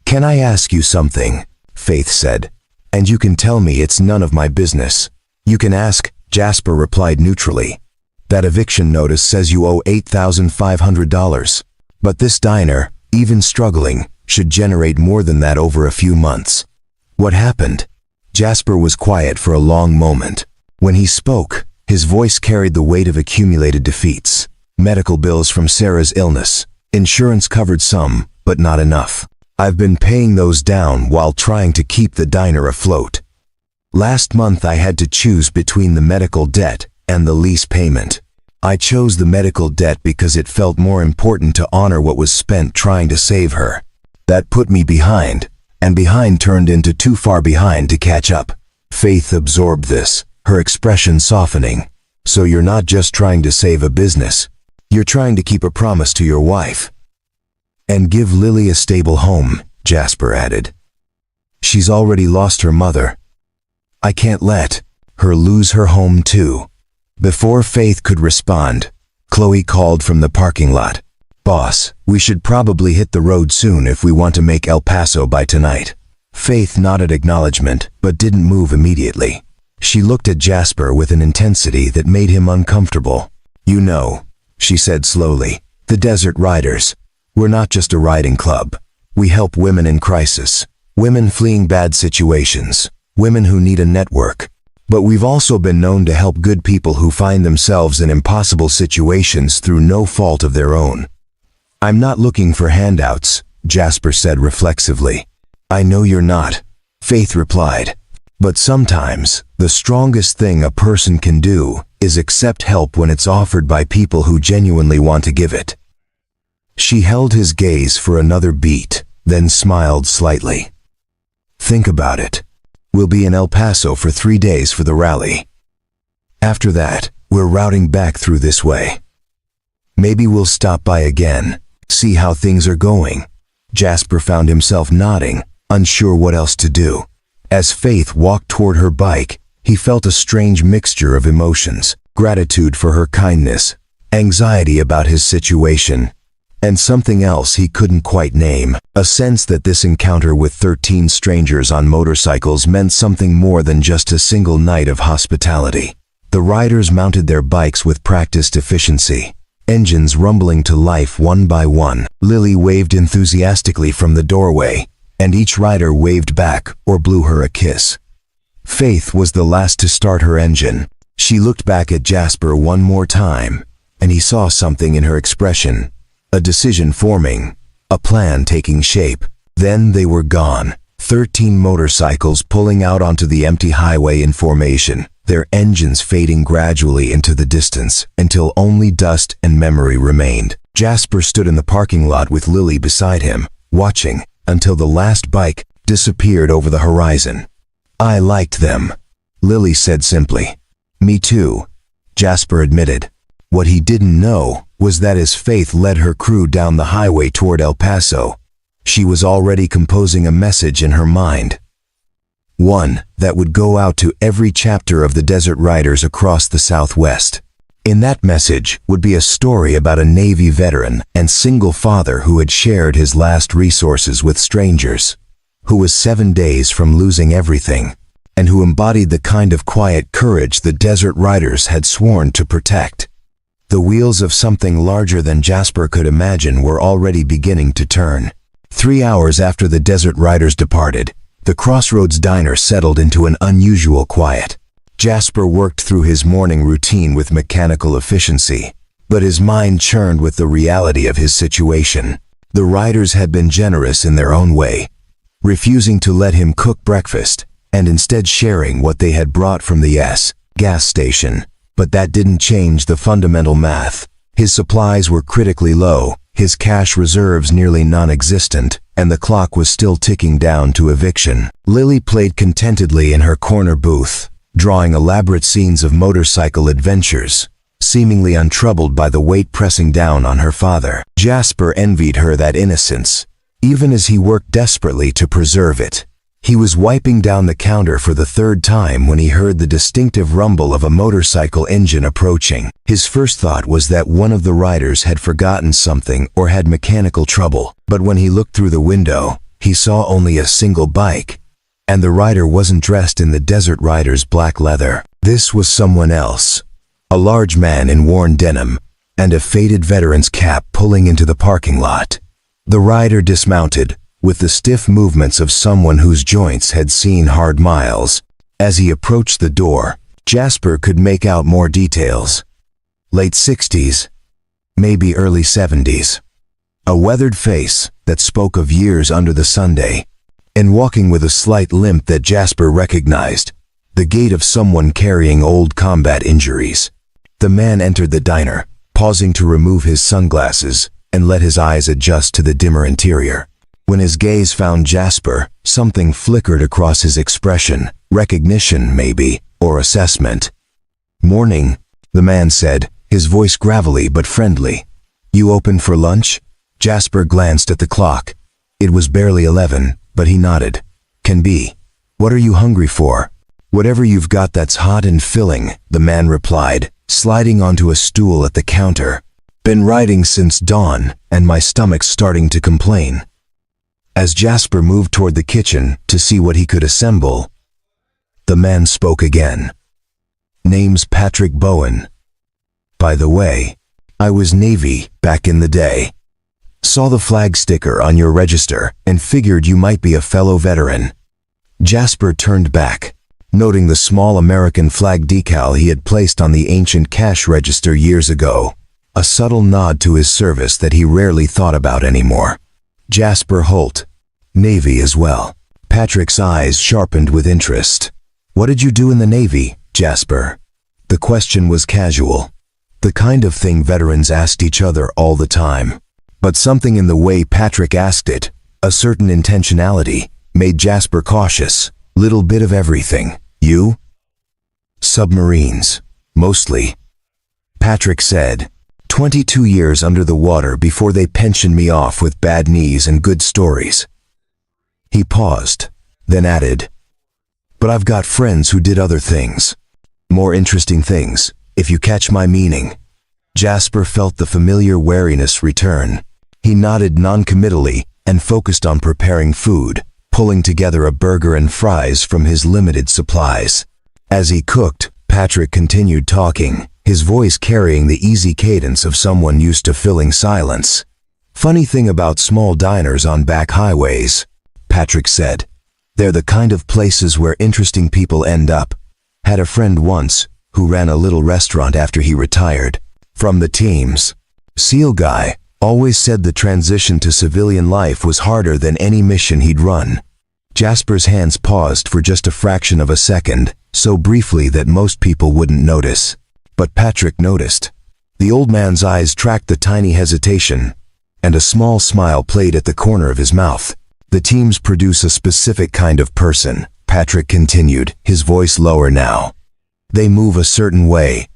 "Can I ask you something?" Faith said. "And you can tell me it's none of my business." "You can ask," Jasper replied neutrally. "That eviction notice says you owe $8,500. But this diner, even struggling, should generate more than that over a few months." "What happened?" Jasper was quiet for a long moment. When he spoke, his voice carried the weight of accumulated defeats. Medical bills from Sarah's illness. Insurance covered some, but not enough. I've been paying those down while trying to keep the diner afloat. Last month I had to choose between the medical debt and the lease payment. I chose the medical debt because it felt more important to honor what was spent trying to save her. That put me behind, and behind turned into too far behind to catch up. Faith absorbed this, her expression softening. "So you're not just trying to save a business. You're trying to keep a promise to your wife. And give Lily a stable home," Jasper added. "She's already lost her mother. I can't let her lose her home too." Before Faith could respond, Chloe called from the parking lot. "Boss, we should probably hit the road soon if we want to make El Paso by tonight." Faith nodded acknowledgement, but didn't move immediately. She looked at Jasper with an intensity that made him uncomfortable. "You know," she said slowly, "the Desert Riders. We're not just a riding club. We help women in crisis, women fleeing bad situations, women who need a network. But we've also been known to help good people who find themselves in impossible situations through no fault of their own." "I'm not looking for handouts," Jasper said reflexively. "I know you're not," Faith replied. "But sometimes, the strongest thing a person can do is accept help when it's offered by people who genuinely want to give it." She held his gaze for another beat, then smiled slightly. "Think about it. We'll be in El Paso for 3 days for the rally. After that, we're routing back through this way. Maybe we'll stop by again, see how things are going." Jasper found himself nodding, unsure what else to do. As Faith walked toward her bike, he felt a strange mixture of emotions: gratitude for her kindness, anxiety about his situation, and something else he couldn't quite name, a sense that this encounter with 13 strangers on motorcycles meant something more than just a single night of hospitality. The riders mounted their bikes with practiced efficiency, engines rumbling to life one by one. Lily waved enthusiastically from the doorway, and each rider waved back or blew her a kiss. Faith was the last to start her engine. She looked back at Jasper one more time, and he saw something in her expression. A decision forming, a plan taking shape. Then they were gone. 13 motorcycles pulling out onto the empty highway in formation, their engines fading gradually into the distance until only dust and memory remained. Jasper stood in the parking lot with Lily beside him, watching until the last bike disappeared over the horizon. "I liked them," Lily said simply. "Me too," Jasper admitted. What he didn't know was that as Faith led her crew down the highway toward El Paso, she was already composing a message in her mind. One that would go out to every chapter of the Desert Riders across the Southwest. In that message would be a story about a Navy veteran and single father who had shared his last resources with strangers, who was 7 days from losing everything, and who embodied the kind of quiet courage the Desert Riders had sworn to protect. The wheels of something larger than Jasper could imagine were already beginning to turn. 3 hours after the Desert Riders departed, the Crossroads Diner settled into an unusual quiet. Jasper worked through his morning routine with mechanical efficiency, but his mind churned with the reality of his situation. The riders had been generous in their own way, refusing to let him cook breakfast and instead sharing what they had brought from the gas station. But that didn't change the fundamental math. His supplies were critically low, his cash reserves nearly non-existent, and the clock was still ticking down to eviction. Lily played contentedly in her corner booth, drawing elaborate scenes of motorcycle adventures, seemingly untroubled by the weight pressing down on her father. Jasper envied her that innocence, even as he worked desperately to preserve it. He was wiping down the counter for the third time when he heard the distinctive rumble of a motorcycle engine approaching. His first thought was that one of the riders had forgotten something or had mechanical trouble. But when he looked through the window, he saw only a single bike, and the rider wasn't dressed in the desert rider's black leather. This was someone else, a large man in worn denim and a faded veteran's cap pulling into the parking lot. The rider dismounted, with the stiff movements of someone whose joints had seen hard miles. As he approached the door, Jasper could make out more details. Late 60s, maybe early 70s. A weathered face that spoke of years under the Sunday, and walking with a slight limp that Jasper recognized, the gait of someone carrying old combat injuries. The man entered the diner, pausing to remove his sunglasses and let his eyes adjust to the dimmer interior. When his gaze found Jasper, something flickered across his expression, recognition maybe, or assessment. "Morning," the man said, his voice gravelly but friendly. "You open for lunch?" Jasper glanced at the clock. It was barely 11, but he nodded. "Can be. What are you hungry for?" "Whatever you've got that's hot and filling," the man replied, sliding onto a stool at the counter. "Been riding since dawn, and my stomach's starting to complain." As Jasper moved toward the kitchen to see what he could assemble, the man spoke again. "Name's Patrick Bowen. By the way, I was Navy back in the day. Saw the flag sticker on your register and figured you might be a fellow veteran." Jasper turned back, noting the small American flag decal he had placed on the ancient cash register years ago, a subtle nod to his service that he rarely thought about anymore. Jasper Holt. Navy as well. Patrick's eyes sharpened with interest. "What did you do in the Navy, Jasper?" The question was casual, the kind of thing veterans asked each other all the time. But something in the way Patrick asked it, a certain intentionality, made Jasper cautious. "Little bit of everything. You?" "Submarines, mostly," Patrick said. 22 years under the water before they pensioned me off with bad knees and good stories." He paused, then added, "But I've got friends who did other things. More interesting things, if you catch my meaning." Jasper felt the familiar wariness return. He nodded non-committally and focused on preparing food, pulling together a burger and fries from his limited supplies. As he cooked, Patrick continued talking, his voice carrying the easy cadence of someone used to filling silence. "Funny thing about small diners on back highways," Patrick said. "They're the kind of places where interesting people end up. Had a friend once who ran a little restaurant after he retired from the teams. SEAL guy, always said the transition to civilian life was harder than any mission he'd run." Jasper's hands paused for just a fraction of a second, so briefly that most people wouldn't notice. But Patrick noticed. The old man's eyes tracked the tiny hesitation, and a small smile played at the corner of his mouth. "The teams produce a specific kind of person," Patrick continued, his voice lower now. "They move a certain way,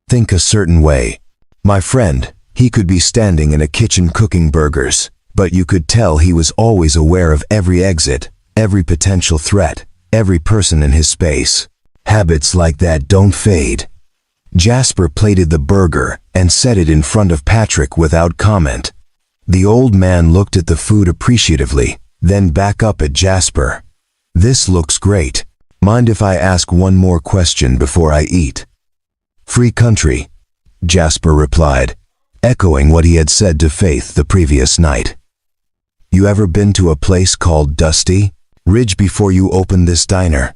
think a certain way. My friend, he could be standing in a kitchen cooking burgers, but you could tell he was always aware of every exit, every potential threat, every person in his space. Habits like that don't fade." Jasper plated the burger and set it in front of Patrick without comment. The old man looked at the food appreciatively, then back up at Jasper. "This looks great. Mind if I ask one more question before I eat?" "Free country," Jasper replied, echoing what he had said to Faith the previous night. "You ever been to a place called Dusty Ridge before you opened this diner?"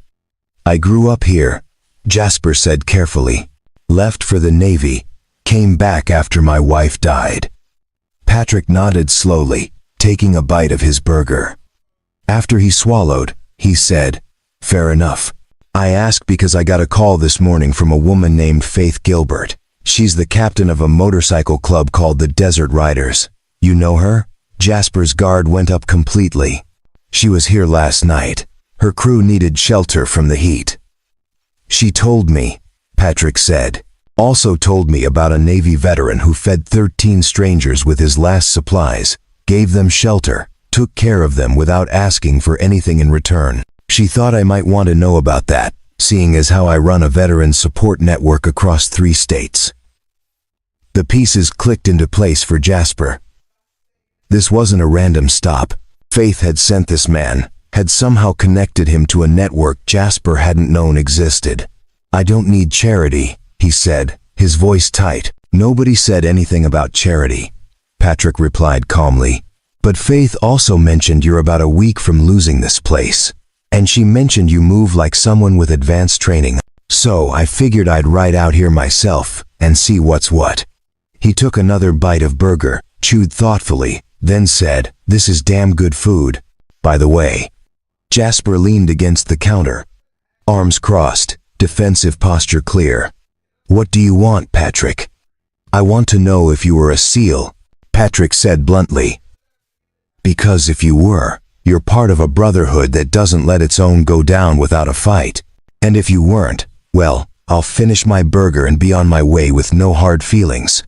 "I grew up here," Jasper said carefully. "Left for the Navy, came back after my wife died." Patrick nodded slowly, taking a bite of his burger. After he swallowed, he said, "Fair enough. I ask because I got a call this morning from a woman named Faith Gilbert. She's the captain of a motorcycle club called the Desert Riders. You know her? Jasper's guard went up completely. She was here last night. Her crew needed shelter from the heat. She told me, Patrick said. Also told me about a Navy veteran who fed 13 strangers with his last supplies, gave them shelter, took care of them without asking for anything in return. She thought I might want to know about that, seeing as how I run a veteran support network across 3 states. The pieces clicked into place for Jasper. This wasn't a random stop. Faith had sent this man, had somehow connected him to a network Jasper hadn't known existed. I don't need charity, he said, his voice tight. Nobody said anything about charity, Patrick replied calmly. But Faith also mentioned you're about a week from losing this place. And she mentioned you move like someone with advanced training. So I figured I'd ride out here myself and see what's what. He took another bite of burger, chewed thoughtfully, then said, "This is damn good food, by the way." Jasper leaned against the counter, arms crossed, defensive posture clear. "What do you want, Patrick?" "I want to know if you were a SEAL," Patrick said bluntly. "Because if you were, you're part of a brotherhood that doesn't let its own go down without a fight. And if you weren't, well, I'll finish my burger and be on my way with no hard feelings."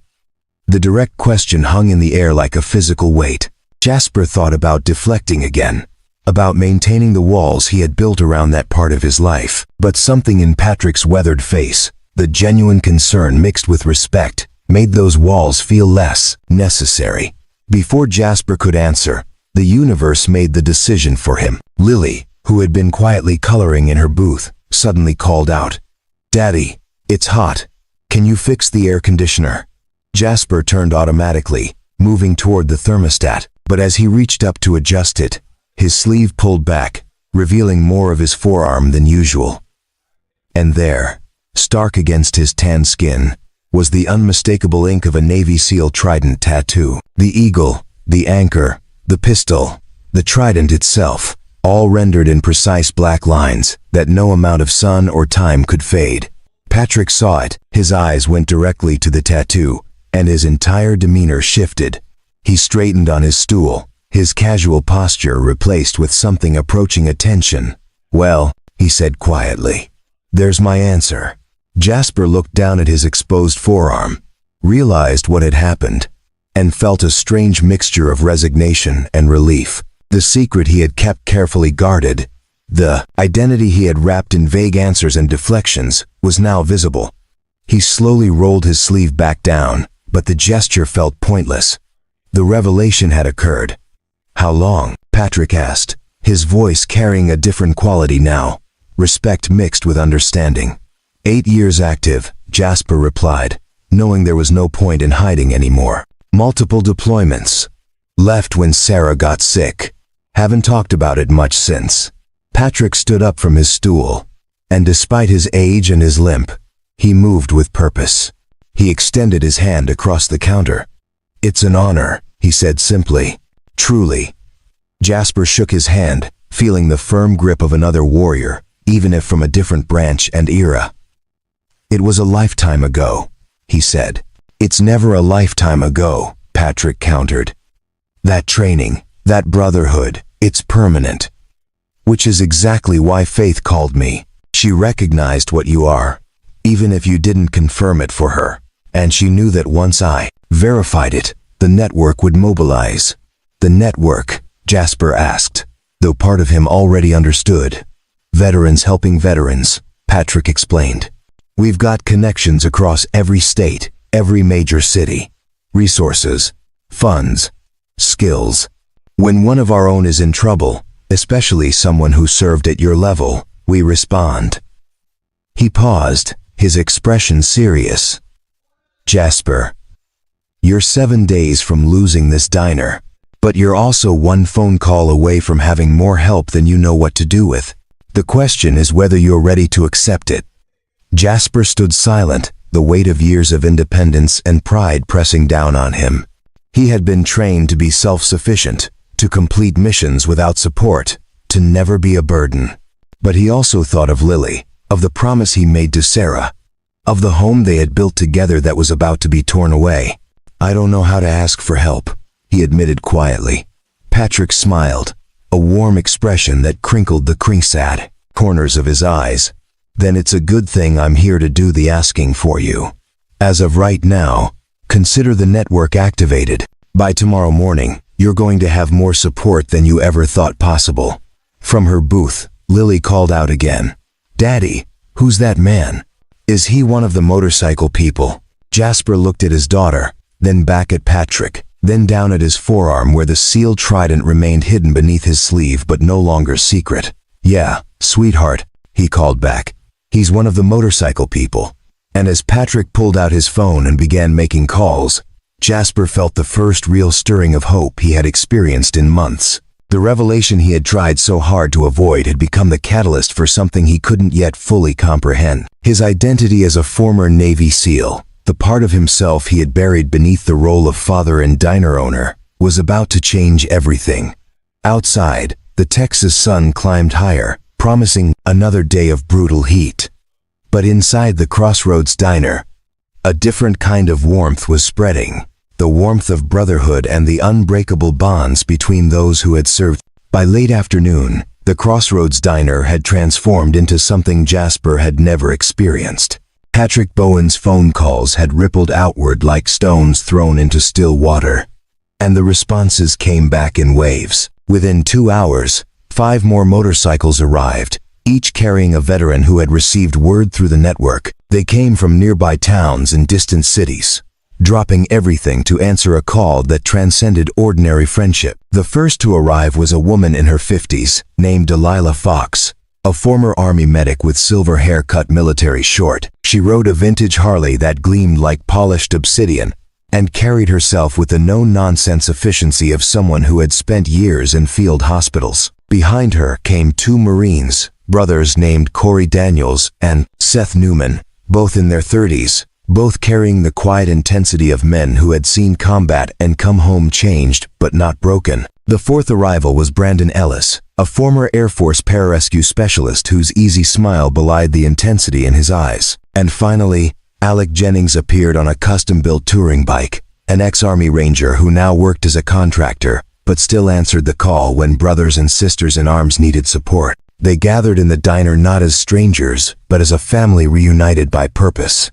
The direct question hung in the air like a physical weight. Jasper thought about deflecting again, about maintaining the walls he had built around that part of his life. But something in Patrick's weathered face, the genuine concern mixed with respect, made those walls feel less necessary. Before Jasper could answer, the universe made the decision for him. Lily, who had been quietly coloring in her booth, suddenly called out, "Daddy, it's hot. Can you fix the air conditioner?" Jasper turned automatically, moving toward the thermostat, but as he reached up to adjust it, his sleeve pulled back, revealing more of his forearm than usual. And there, stark against his tan skin, was the unmistakable ink of a Navy SEAL trident tattoo. The eagle, the anchor, the pistol, the trident itself, all rendered in precise black lines that no amount of sun or time could fade. Patrick saw it, his eyes went directly to the tattoo, and his entire demeanor shifted. He straightened on his stool, his casual posture replaced with something approaching attention. "Well," he said quietly, "there's my answer." Jasper looked down at his exposed forearm, realized what had happened, and felt a strange mixture of resignation and relief. The secret he had kept carefully guarded, the identity he had wrapped in vague answers and deflections, was now visible. He slowly rolled his sleeve back down, but the gesture felt pointless. The revelation had occurred. "How long?" Patrick asked, his voice carrying a different quality now, respect mixed with understanding. 8 years active, Jasper replied, knowing there was no point in hiding anymore. "Multiple deployments. Left when Sarah got sick. Haven't talked about it much since." Patrick stood up from his stool, and despite his age and his limp, he moved with purpose. He extended his hand across the counter. "It's an honor," he said simply. "Truly." Jasper shook his hand, feeling the firm grip of another warrior, even if from a different branch and era. "It was a lifetime ago," he said. "It's never a lifetime ago," Patrick countered. "That training, that brotherhood, it's permanent. Which is exactly why Faith called me. She recognized what you are, even if you didn't confirm it for her. And she knew that once I verified it, the network would mobilize." "The network?" Jasper asked, though part of him already understood. "Veterans helping veterans," Patrick explained. "We've got connections across every state, every major city. Resources, funds, skills. When one of our own is in trouble, especially someone who served at your level, we respond." He paused, his expression serious. "Jasper, you're 7 days from losing this diner, but you're also one phone call away from having more help than you know what to do with. The question is whether you're ready to accept it." Jasper stood silent, the weight of years of independence and pride pressing down on him. He had been trained to be self-sufficient, to complete missions without support, to never be a burden. But he also thought of Lily, of the promise he made to Sarah, of the home they had built together that was about to be torn away. "I don't know how to ask for help," he admitted quietly. Patrick smiled, a warm expression that crinkled the crinked corners of his eyes. Then it's a good thing I'm here to do the asking for you. As of right now, consider the network activated. By tomorrow morning, you're going to have more support than you ever thought possible. From her booth, Lily called out again. Daddy, who's that man? Is he one of the motorcycle people? Jasper looked at his daughter, then back at Patrick, then down at his forearm where the sealed trident remained hidden beneath his sleeve but no longer secret. Yeah, sweetheart, he called back. He's one of the motorcycle people. And as Patrick pulled out his phone and began making calls, Jasper felt the first real stirring of hope he had experienced in months. The revelation he had tried so hard to avoid had become the catalyst for something he couldn't yet fully comprehend. His identity as a former Navy SEAL, the part of himself he had buried beneath the role of father and diner owner, was about to change everything. Outside, the Texas sun climbed higher, promising another day of brutal heat. But inside the Crossroads Diner, a different kind of warmth was spreading. The warmth of brotherhood and the unbreakable bonds between those who had served. By late afternoon, the Crossroads Diner had transformed into something Jasper had never experienced. Patrick Bowen's phone calls had rippled outward like stones thrown into still water. And the responses came back in waves. Within 2 hours, 5 more motorcycles arrived, each carrying a veteran who had received word through the network. They came from nearby towns and distant cities, dropping everything to answer a call that transcended ordinary friendship. The first to arrive was a woman in her 50s, named Delilah Fox, a former Army medic with silver hair cut military short. She rode a vintage Harley that gleamed like polished obsidian, and carried herself with the no-nonsense efficiency of someone who had spent years in field hospitals. Behind her came 2 Marines, brothers named Corey Daniels and Seth Newman, both in their 30s, both carrying the quiet intensity of men who had seen combat and come home changed but not broken. The fourth arrival was Brandon Ellis, a former Air Force pararescue specialist whose easy smile belied the intensity in his eyes. And finally, Alec Jennings appeared on a custom-built touring bike, an ex-Army Ranger who now worked as a contractor, but still answered the call when brothers and sisters in arms needed support. They gathered in the diner not as strangers, but as a family reunited by purpose.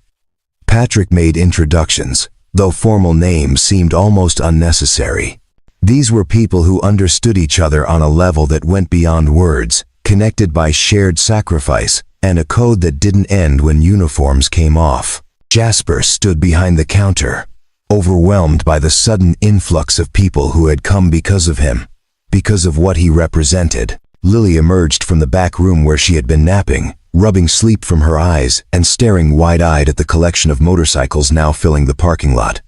Patrick made introductions, though formal names seemed almost unnecessary. These were people who understood each other on a level that went beyond words, connected by shared sacrifice, and a code that didn't end when uniforms came off. Jasper stood behind the counter, overwhelmed by the sudden influx of people who had come because of him, because of what he represented. Lily emerged from the back room where she had been napping, rubbing sleep from her eyes and staring wide-eyed at the collection of motorcycles now filling the parking lot.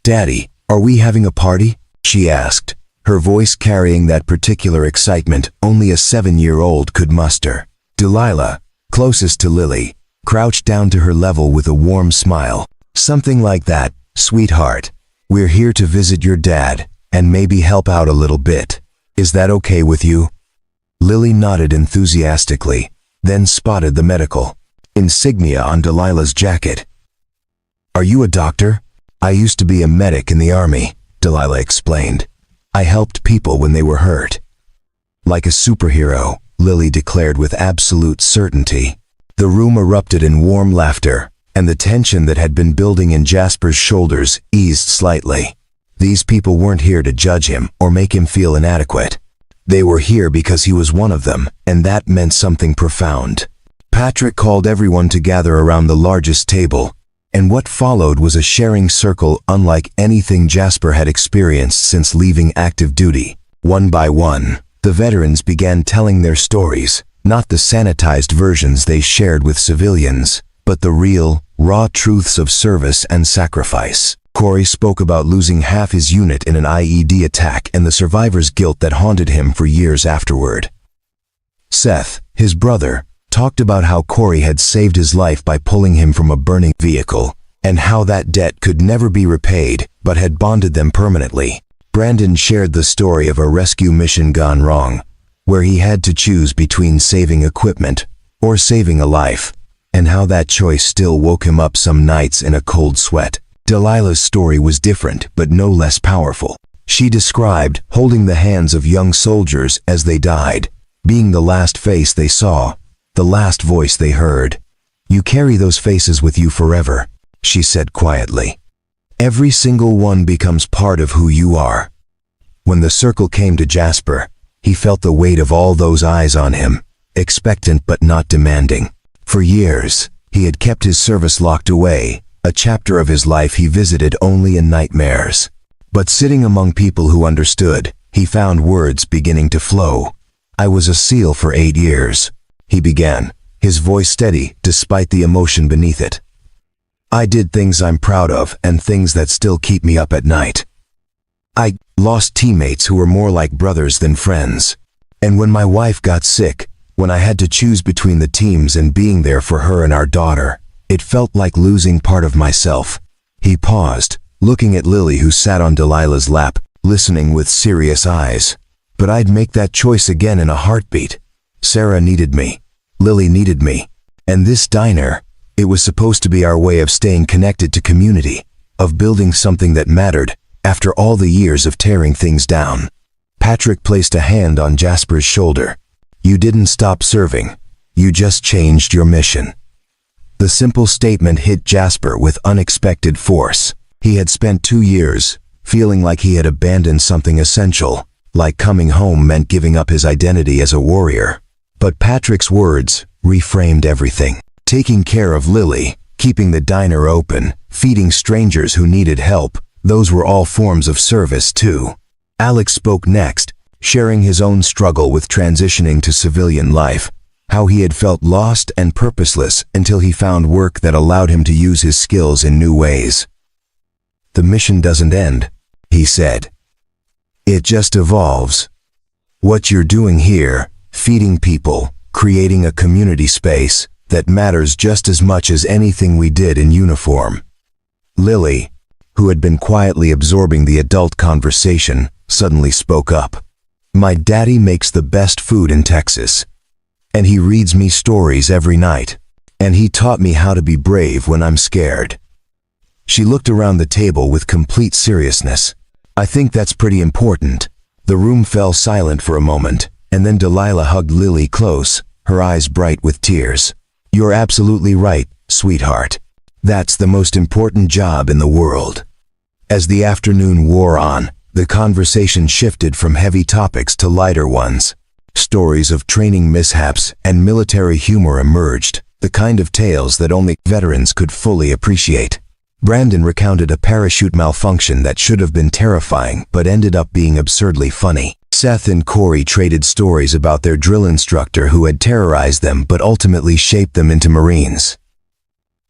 "Daddy, are we having a party?" she asked, her voice carrying that particular excitement only a 7-year-old could muster. Delilah, closest to Lily, crouched down to her level with a warm smile. "Something like that, sweetheart. We're here to visit your dad, and maybe help out a little bit. Is that okay with you?" Lily nodded enthusiastically, then spotted the medical insignia on Delilah's jacket. "Are you a doctor?" "I used to be a medic in the Army," Delilah explained. "I helped people when they were hurt." "Like a superhero," Lily declared with absolute certainty. The room erupted in warm laughter, and the tension that had been building in Jasper's shoulders eased slightly. These people weren't here to judge him or make him feel inadequate. They were here because he was one of them, and that meant something profound. Patrick called everyone to gather around the largest table, and what followed was a sharing circle unlike anything Jasper had experienced since leaving active duty. One by one, the veterans began telling their stories, not the sanitized versions they shared with civilians, but the real, raw truths of service and sacrifice. Corey spoke about losing half his unit in an IED attack and the survivor's guilt that haunted him for years afterward. Seth, his brother, talked about how Corey had saved his life by pulling him from a burning vehicle, and how that debt could never be repaid, but had bonded them permanently. Brandon shared the story of a rescue mission gone wrong, where he had to choose between saving equipment or saving a life, and how that choice still woke him up some nights in a cold sweat. Delilah's story was different but no less powerful. She described holding the hands of young soldiers as they died, being the last face they saw, the last voice they heard. "You carry those faces with you forever," she said quietly. "Every single one becomes part of who you are." When the circle came to Jasper, he felt the weight of all those eyes on him, expectant but not demanding. For years, he had kept his service locked away, a chapter of his life he visited only in nightmares. But sitting among people who understood, he found words beginning to flow. "I was a SEAL for 8 years," he began, his voice steady despite the emotion beneath it. "I did things I'm proud of and things that still keep me up at night. I lost teammates who were more like brothers than friends. And when my wife got sick, when I had to choose between the teams and being there for her and our daughter, it felt like losing part of myself." He paused, looking at Lily, who sat on Delilah's lap, listening with serious eyes. "But I'd make that choice again in a heartbeat. Sarah needed me. Lily needed me. And this diner, it was supposed to be our way of staying connected to community, of building something that mattered after all the years of tearing things down." Patrick placed a hand on Jasper's shoulder. "You didn't stop serving. You just changed your mission." The simple statement hit Jasper with unexpected force. He had spent 2 years feeling like he had abandoned something essential, like coming home meant giving up his identity as a warrior. But Patrick's words reframed everything. Taking care of Lily, keeping the diner open, feeding strangers who needed help, those were all forms of service too. Alex spoke next, sharing his own struggle with transitioning to civilian life, how he had felt lost and purposeless until he found work that allowed him to use his skills in new ways. "The mission doesn't end," he said. "It just evolves. What you're doing here, feeding people, creating a community space, that matters just as much as anything we did in uniform." Lily, who had been quietly absorbing the adult conversation, suddenly spoke up. "My daddy makes the best food in Texas. And he reads me stories every night. And he taught me how to be brave when I'm scared." She looked around the table with complete seriousness. "I think that's pretty important." The room fell silent for a moment, and then Delilah hugged Lily close, her eyes bright with tears. "You're absolutely right, sweetheart. That's the most important job in the world." As the afternoon wore on, the conversation shifted from heavy topics to lighter ones. Stories of training mishaps and military humor emerged, the kind of tales that only veterans could fully appreciate. Brandon recounted a parachute malfunction that should have been terrifying but ended up being absurdly funny. Seth and Corey traded stories about their drill instructor who had terrorized them but ultimately shaped them into Marines.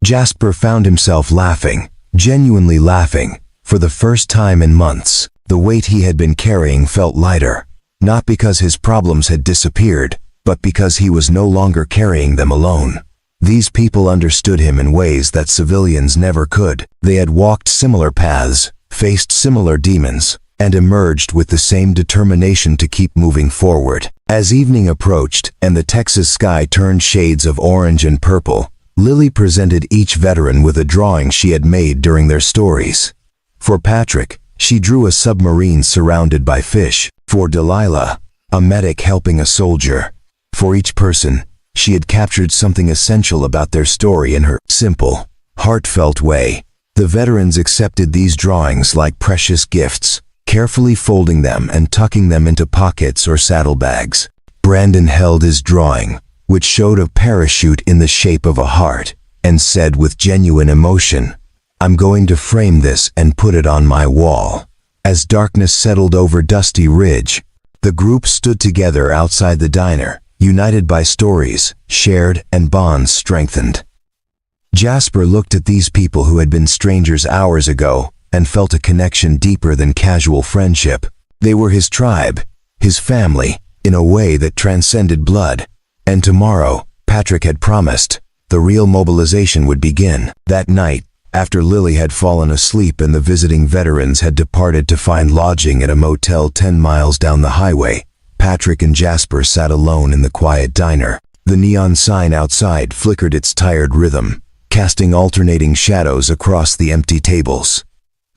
Jasper found himself laughing, genuinely laughing, for the first time in months. The weight he had been carrying felt lighter, not because his problems had disappeared, but because he was no longer carrying them alone. These people understood him in ways that civilians never could. They had walked similar paths, faced similar demons, and emerged with the same determination to keep moving forward. As evening approached and the Texas sky turned shades of orange and purple, Lily presented each veteran with a drawing she had made during their stories. For Patrick, she drew a submarine surrounded by fish. For Delilah, a medic helping a soldier. For each person, she had captured something essential about their story in her simple, heartfelt way. The veterans accepted these drawings like precious gifts, carefully folding them and tucking them into pockets or saddlebags. Brandon held his drawing, which showed a parachute in the shape of a heart, and said with genuine emotion, "I'm going to frame this and put it on my wall." As darkness settled over Dusty Ridge, the group stood together outside the diner, united by stories shared and bonds strengthened. Jasper looked at these people who had been strangers hours ago and felt a connection deeper than casual friendship. They were his tribe, his family, in a way that transcended blood. And tomorrow, Patrick had promised, the real mobilization would begin. That night, after Lily had fallen asleep and the visiting veterans had departed to find lodging at a motel 10 miles down the highway, Patrick and Jasper sat alone in the quiet diner. The neon sign outside flickered its tired rhythm, casting alternating shadows across the empty tables.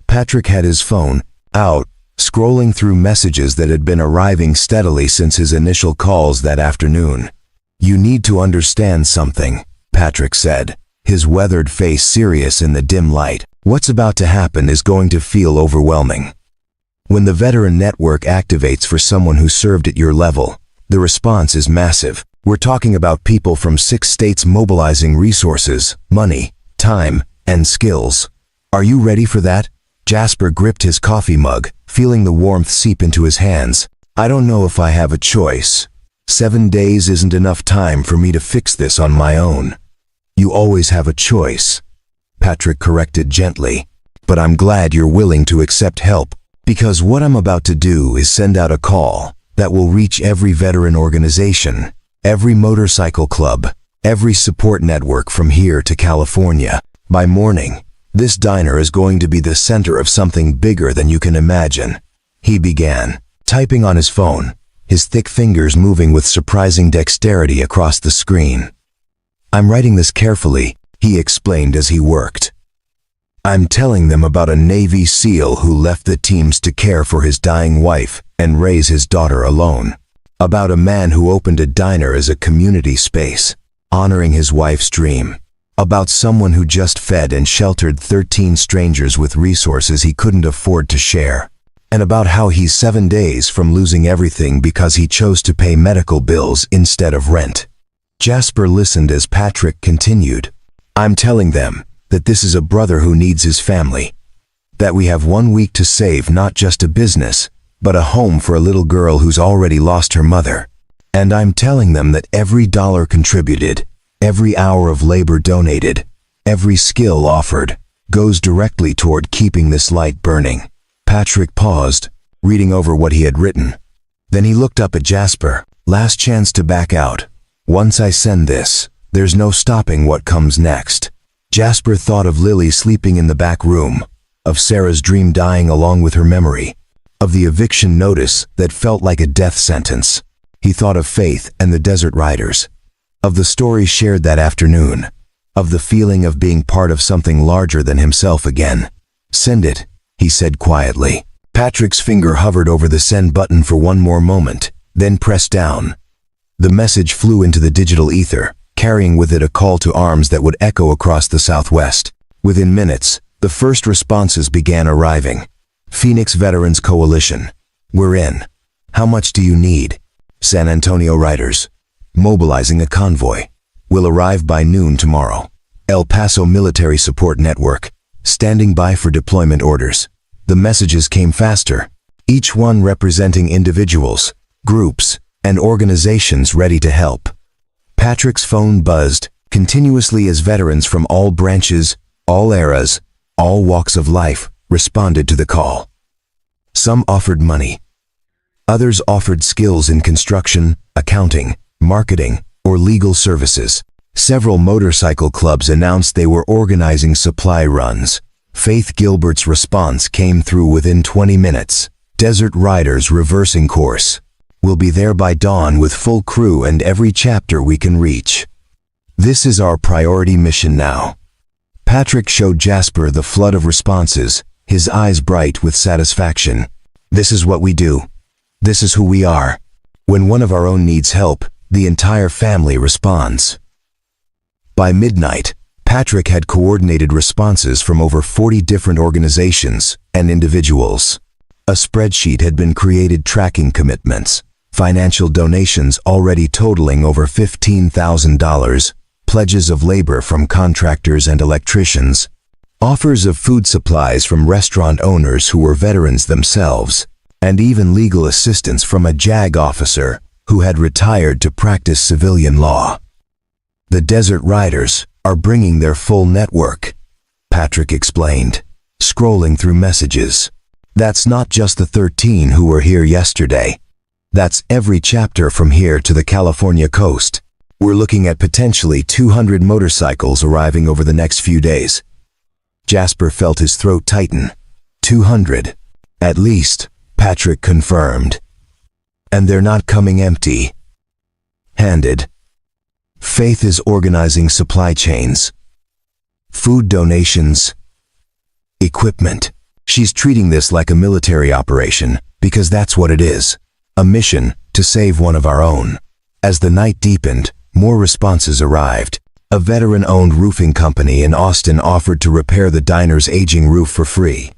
Patrick had his phone out, scrolling through messages that had been arriving steadily since his initial calls that afternoon. "You need to understand something," Patrick said, his weathered face serious in the dim light. "What's about to happen is going to feel overwhelming. When the veteran network activates for someone who served at your level, the response is massive. We're talking about people from 6 states mobilizing resources, money, time, and skills. Are you ready for that?" Jasper gripped his coffee mug, feeling the warmth seep into his hands. "I don't know if I have a choice. 7 days isn't enough time for me to fix this on my own." "You always have a choice," Patrick corrected gently. "But I'm glad you're willing to accept help, because what I'm about to do is send out a call that will reach every veteran organization, every motorcycle club, every support network from here to California. By morning, this diner is going to be the center of something bigger than you can imagine." He began, typing on his phone, his thick fingers moving with surprising dexterity across the screen. "I'm writing this carefully," he explained as he worked. "I'm telling them about a Navy SEAL who left the teams to care for his dying wife and raise his daughter alone. About a man who opened a diner as a community space, honoring his wife's dream. About someone who just fed and sheltered 13 strangers with resources he couldn't afford to share. And about how he's 7 days from losing everything because he chose to pay medical bills instead of rent." Jasper listened as Patrick continued. "I'm telling them that this is a brother who needs his family. That we have 1 week to save not just a business, but a home for a little girl who's already lost her mother. And I'm telling them that every dollar contributed, every hour of labor donated, every skill offered, goes directly toward keeping this light burning." Patrick paused, reading over what he had written. Then he looked up at Jasper. "Last chance to back out. Once I send this, there's no stopping what comes next." Jasper thought of Lily sleeping in the back room, of Sarah's dream dying along with her memory, of the eviction notice that felt like a death sentence. He thought of Faith and the Desert Riders, of the story shared that afternoon, of the feeling of being part of something larger than himself again. "Send it," he said quietly. Patrick's finger hovered over the send button for one more moment, then pressed down. The message flew into the digital ether, carrying with it a call to arms that would echo across the Southwest. Within minutes, the first responses began arriving. "Phoenix Veterans Coalition. We're in. How much do you need?" "San Antonio Riders. Mobilizing a convoy. Will arrive by noon tomorrow." "El Paso Military Support Network. Standing by for deployment orders." The messages came faster, each one representing individuals, groups, and organizations ready to help. Patrick's phone buzzed continuously as veterans from all branches, all eras, all walks of life responded to the call. Some offered money. Others offered skills in construction, accounting, marketing, or legal services. Several motorcycle clubs announced they were organizing supply runs. Faith Gilbert's response came through within 20 minutes. "Desert Riders reversing course. We'll be there by dawn with full crew and every chapter we can reach. This is our priority mission now." Patrick showed Jasper the flood of responses, his eyes bright with satisfaction. "This is what we do. This is who we are. When one of our own needs help, the entire family responds." By midnight, Patrick had coordinated responses from over 40 different organizations and individuals. A spreadsheet had been created tracking commitments, financial donations already totaling over $15,000, pledges of labor from contractors and electricians, offers of food supplies from restaurant owners who were veterans themselves, and even legal assistance from a JAG officer who had retired to practice civilian law. "The Desert Riders are bringing their full network," Patrick explained, scrolling through messages. "That's not just the 13 who were here yesterday. That's every chapter from here to the California coast. We're looking at potentially 200 motorcycles arriving over the next few days." Jasper felt his throat tighten. 200. At least, Patrick confirmed. "And they're not coming empty-handed. Faith is organizing supply chains, food donations, equipment." She's treating this like a military operation, because that's what it is. A mission to save one of our own. As the night deepened, more responses arrived. A veteran-owned roofing company in Austin offered to repair the diner's aging roof for free.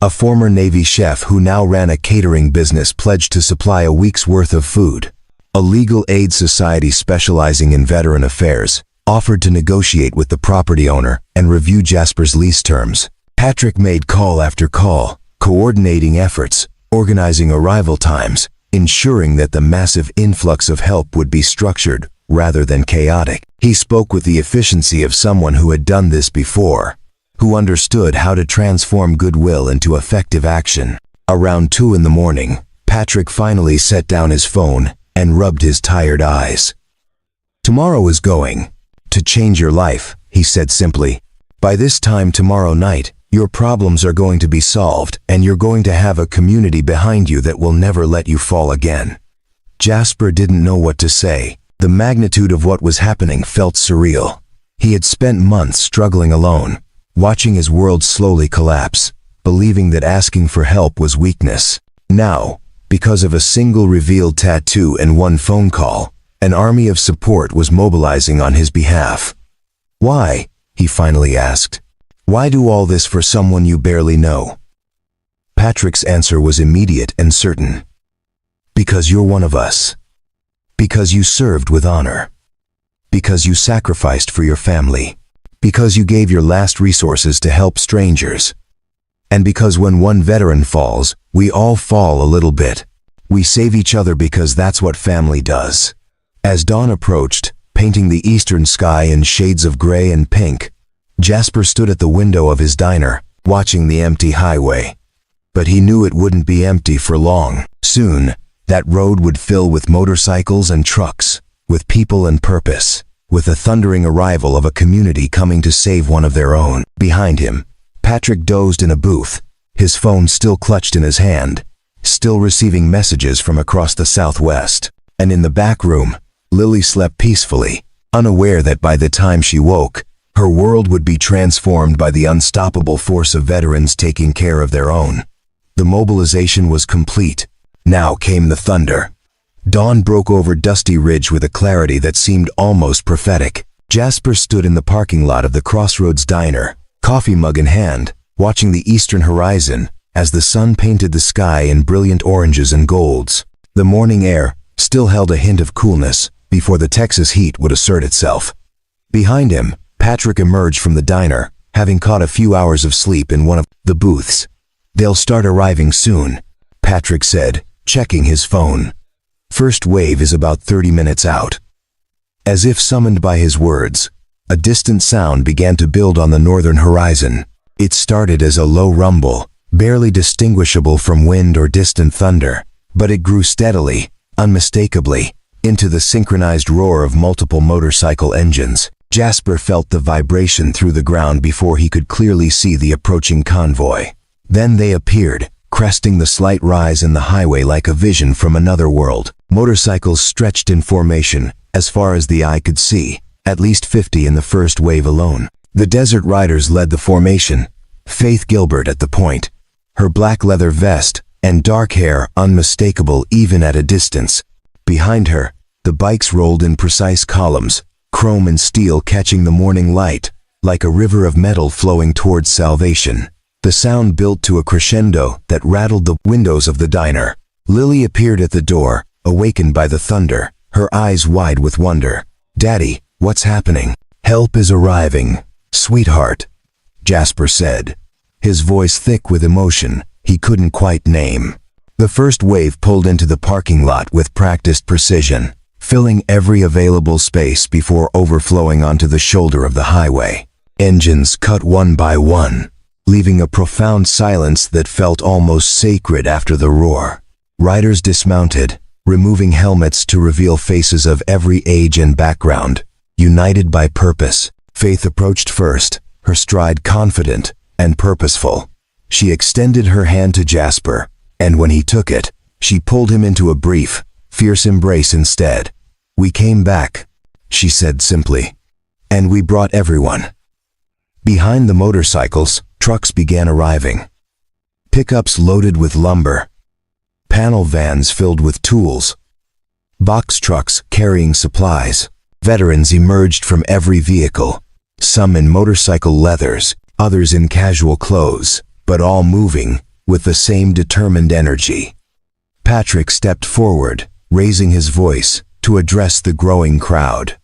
A former Navy chef who now ran a catering business pledged to supply a week's worth of food. A legal aid society specializing in veteran affairs offered to negotiate with the property owner and review Jasper's lease terms. Patrick made call after call, coordinating efforts, organizing arrival times, ensuring that the massive influx of help would be structured rather than chaotic. He spoke with the efficiency of someone who had done this before, who understood how to transform goodwill into effective action. Around 2 in the morning, Patrick finally set down his phone and rubbed his tired eyes. "Tomorrow is going to change your life," he said simply. "By this time tomorrow night, your problems are going to be solved, and you're going to have a community behind you that will never let you fall again." Jasper didn't know what to say. The magnitude of what was happening felt surreal. He had spent months struggling alone, watching his world slowly collapse, believing that asking for help was weakness. Now, because of a single revealed tattoo and one phone call, an army of support was mobilizing on his behalf. "Why?" he finally asked. "Why do all this for someone you barely know?" Patrick's answer was immediate and certain. "Because you're one of us. Because you served with honor. Because you sacrificed for your family. Because you gave your last resources to help strangers. And because when one veteran falls, we all fall a little bit. We save each other because that's what family does." As dawn approached, painting the eastern sky in shades of gray and pink, Jasper stood at the window of his diner, watching the empty highway. But he knew it wouldn't be empty for long. Soon, that road would fill with motorcycles and trucks, with people and purpose, with the thundering arrival of a community coming to save one of their own. Behind him, Patrick dozed in a booth, his phone still clutched in his hand, still receiving messages from across the Southwest. And in the back room, Lily slept peacefully, unaware that by the time she woke, her world would be transformed by the unstoppable force of veterans taking care of their own. The mobilization was complete. Now came the thunder. Dawn broke over Dusty Ridge with a clarity that seemed almost prophetic. Jasper stood in the parking lot of the Crossroads Diner, coffee mug in hand, watching the eastern horizon as the sun painted the sky in brilliant oranges and golds. The morning air still held a hint of coolness before the Texas heat would assert itself. Behind him, Patrick emerged from the diner, having caught a few hours of sleep in one of the booths. "They'll start arriving soon," Patrick said, checking his phone. "First wave is about 30 minutes out." As if summoned by his words, a distant sound began to build on the northern horizon. It started as a low rumble, barely distinguishable from wind or distant thunder, but it grew steadily, unmistakably, into the synchronized roar of multiple motorcycle engines. Jasper felt the vibration through the ground before he could clearly see the approaching convoy. Then they appeared, cresting the slight rise in the highway like a vision from another world. Motorcycles stretched in formation, as far as the eye could see, at least 50 in the first wave alone. The Desert Riders led the formation, Faith Gilbert at the point, her black leather vest and dark hair unmistakable even at a distance. Behind her, the bikes rolled in precise columns, chrome and steel catching the morning light, like a river of metal flowing towards salvation. The sound built to a crescendo that rattled the windows of the diner. Lily appeared at the door, awakened by the thunder, her eyes wide with wonder. "Daddy, what's happening?" "Help is arriving, sweetheart," Jasper said, his voice thick with emotion he couldn't quite name. The first wave pulled into the parking lot with practiced precision, filling every available space before overflowing onto the shoulder of the highway. Engines cut one by one, leaving a profound silence that felt almost sacred after the roar. Riders dismounted, removing helmets to reveal faces of every age and background, united by purpose. Faith approached first, her stride confident and purposeful. She extended her hand to Jasper, and when he took it, she pulled him into a brief, fierce embrace instead. "We came back," she said simply, "and we brought everyone." Behind the motorcycles, trucks began arriving. Pickups loaded with lumber, panel vans filled with tools, box trucks carrying supplies. Veterans emerged from every vehicle, some in motorcycle leathers, others in casual clothes, but all moving with the same determined energy. Patrick stepped forward, raising his voice to address the growing crowd.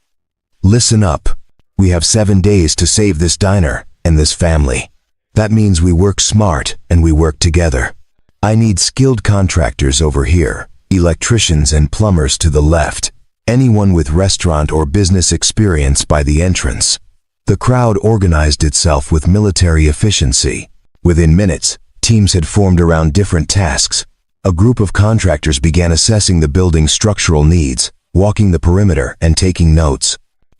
Listen up. We have 7 days to save this diner and this family. That means we work smart and we work together. I need skilled contractors over here, electricians and plumbers to the left, anyone with restaurant or business experience by the entrance. The crowd organized itself with military efficiency. Within minutes, teams had formed around different tasks. A group of contractors began assessing the building's structural needs, walking the perimeter and taking notes.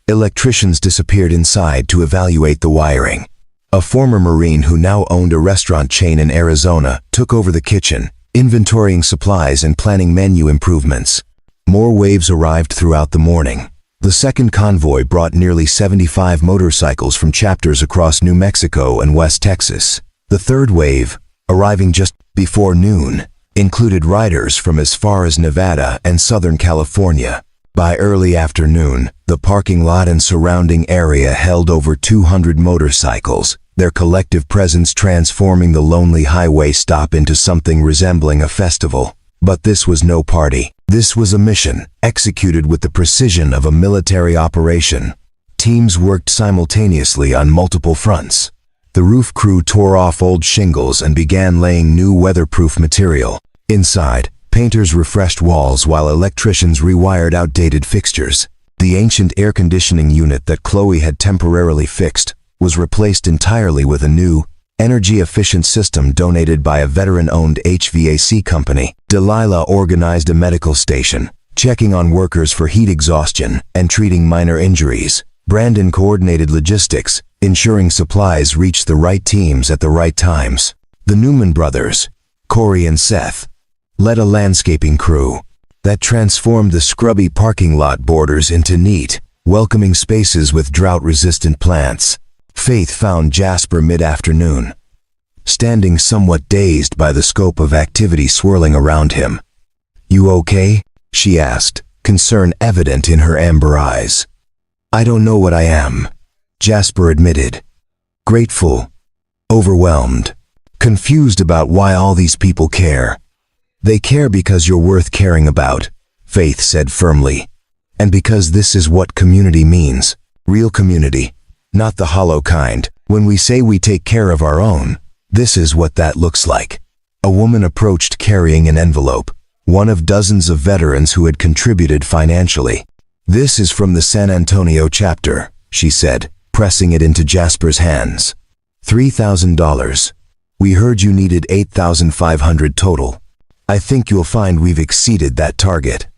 Electricians disappeared inside to evaluate the wiring. A former Marine who now owned a restaurant chain in Arizona took over the kitchen, inventorying supplies and planning menu improvements. More waves arrived throughout the morning. The second convoy brought nearly 75 motorcycles from chapters across New Mexico and West Texas. The third wave, arriving just before noon, included riders from as far as Nevada and Southern California. By early afternoon, the parking lot and surrounding area held over 200 motorcycles, their collective presence transforming the lonely highway stop into something resembling a festival. But this was no party. This was a mission, executed with the precision of a military operation. Teams worked simultaneously on multiple fronts. The roof crew tore off old shingles and began laying new weatherproof material. Inside, painters refreshed walls while electricians rewired outdated fixtures. The ancient air conditioning unit that Chloe had temporarily fixed was replaced entirely with a new, energy-efficient system donated by a veteran-owned HVAC company. Delilah organized a medical station, checking on workers for heat exhaustion and treating minor injuries. Brandon coordinated logistics, ensuring supplies reached the right teams at the right times. The Newman brothers, Corey and Seth, led a landscaping crew that transformed the scrubby parking lot borders into neat, welcoming spaces with drought-resistant plants. Faith found Jasper mid-afternoon, standing somewhat dazed by the scope of activity swirling around him. "You okay?" she asked, concern evident in her amber eyes. "I don't know what I am," Jasper admitted. Grateful, overwhelmed, confused about why all these people care. "They care because you're worth caring about," Faith said firmly. "And because this is what community means. Real community. Not the hollow kind. When we say we take care of our own, this is what that looks like." A woman approached carrying an envelope, one of dozens of veterans who had contributed financially. "This is from the San Antonio chapter," she said, pressing it into Jasper's hands. $3,000. "We heard you needed 8,500 total. I think you'll find we've exceeded that target."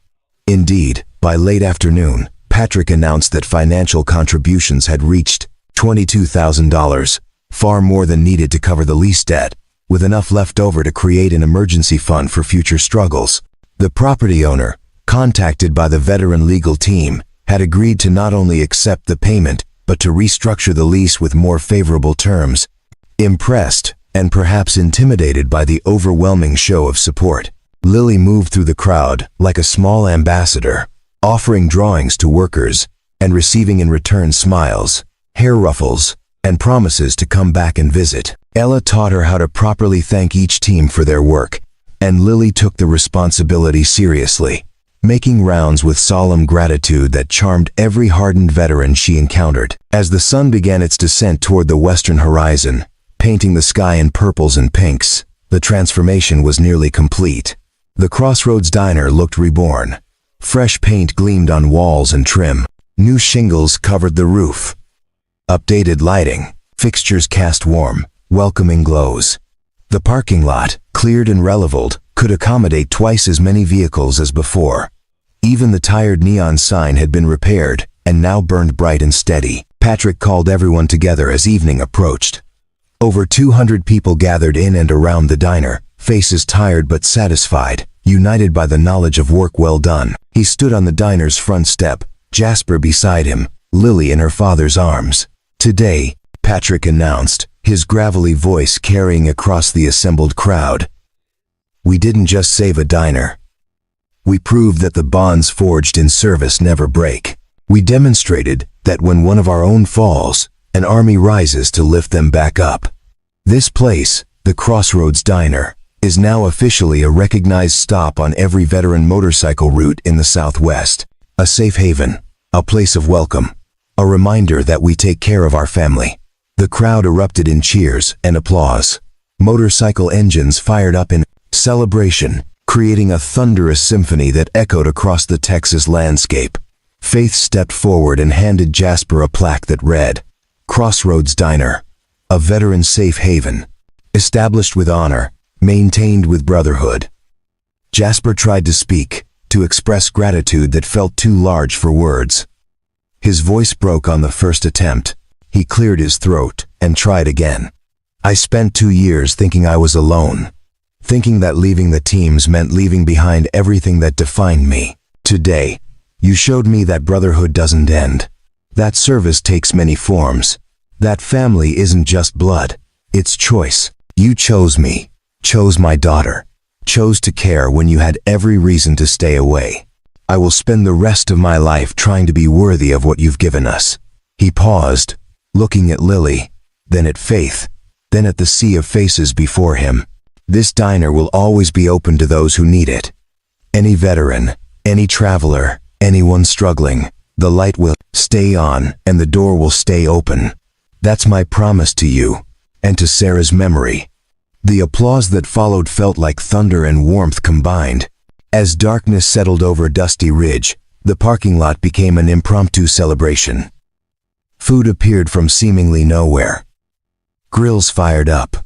Indeed, by late afternoon, Patrick announced that financial contributions had reached $22,000, far more than needed to cover the lease debt, with enough left over to create an emergency fund for future struggles. The property owner, contacted by the veteran legal team, had agreed to not only accept the payment, but to restructure the lease with more favorable terms. Impressed, and perhaps intimidated by the overwhelming show of support, Lily moved through the crowd like a small ambassador, offering drawings to workers and receiving in return smiles, hair ruffles, and promises to come back and visit. Ella taught her how to properly thank each team for their work, and Lily took the responsibility seriously, making rounds with solemn gratitude that charmed every hardened veteran she encountered. As the sun began its descent toward the western horizon, painting the sky in purples and pinks, the transformation was nearly complete. The Crossroads Diner looked reborn. Fresh paint gleamed on walls and trim. New shingles covered the roof. Updated lighting, fixtures cast warm, welcoming glows. The parking lot, cleared and releveled, could accommodate twice as many vehicles as before. Even the tired neon sign had been repaired and now burned bright and steady. Patrick called everyone together as evening approached. Over 200 people gathered in and around the diner, faces tired but satisfied, united by the knowledge of work well done. He stood on the diner's front step, Jasper beside him, Lily in her father's arms. "Today," Patrick announced, his gravelly voice carrying across the assembled crowd. We didn't just save a diner. We proved that the bonds forged in service never break. We demonstrated that when one of our own falls, an army rises to lift them back up. This place, the Crossroads Diner, is now officially a recognized stop on every veteran motorcycle route in the Southwest. A safe haven, a place of welcome, a reminder that we take care of our family. The crowd erupted in cheers and applause. Motorcycle engines fired up in celebration, creating a thunderous symphony that echoed across the Texas landscape. Faith stepped forward and handed Jasper a plaque that read, Crossroads Diner, a veteran safe haven, established with honor, maintained with brotherhood. Jasper tried to speak, to express gratitude that felt too large for words. His voice broke on the first attempt. He cleared his throat and tried again. I spent 2 years thinking I was alone, thinking that leaving the teams meant leaving behind everything that defined me. Today, you showed me that brotherhood doesn't end. That service takes many forms. That family isn't just blood, it's choice. You chose me, chose my daughter, chose to care when you had every reason to stay away. I will spend the rest of my life trying to be worthy of what you've given us. He paused, looking at Lily, then at Faith, then at the sea of faces before him. This diner will always be open to those who need it. Any veteran, any traveler, anyone struggling, the light will stay on and the door will stay open. That's my promise to you, and to Sarah's memory. The applause that followed felt like thunder and warmth combined. As darkness settled over Dusty Ridge, the parking lot became an impromptu celebration. Food appeared from seemingly nowhere. Grills fired up.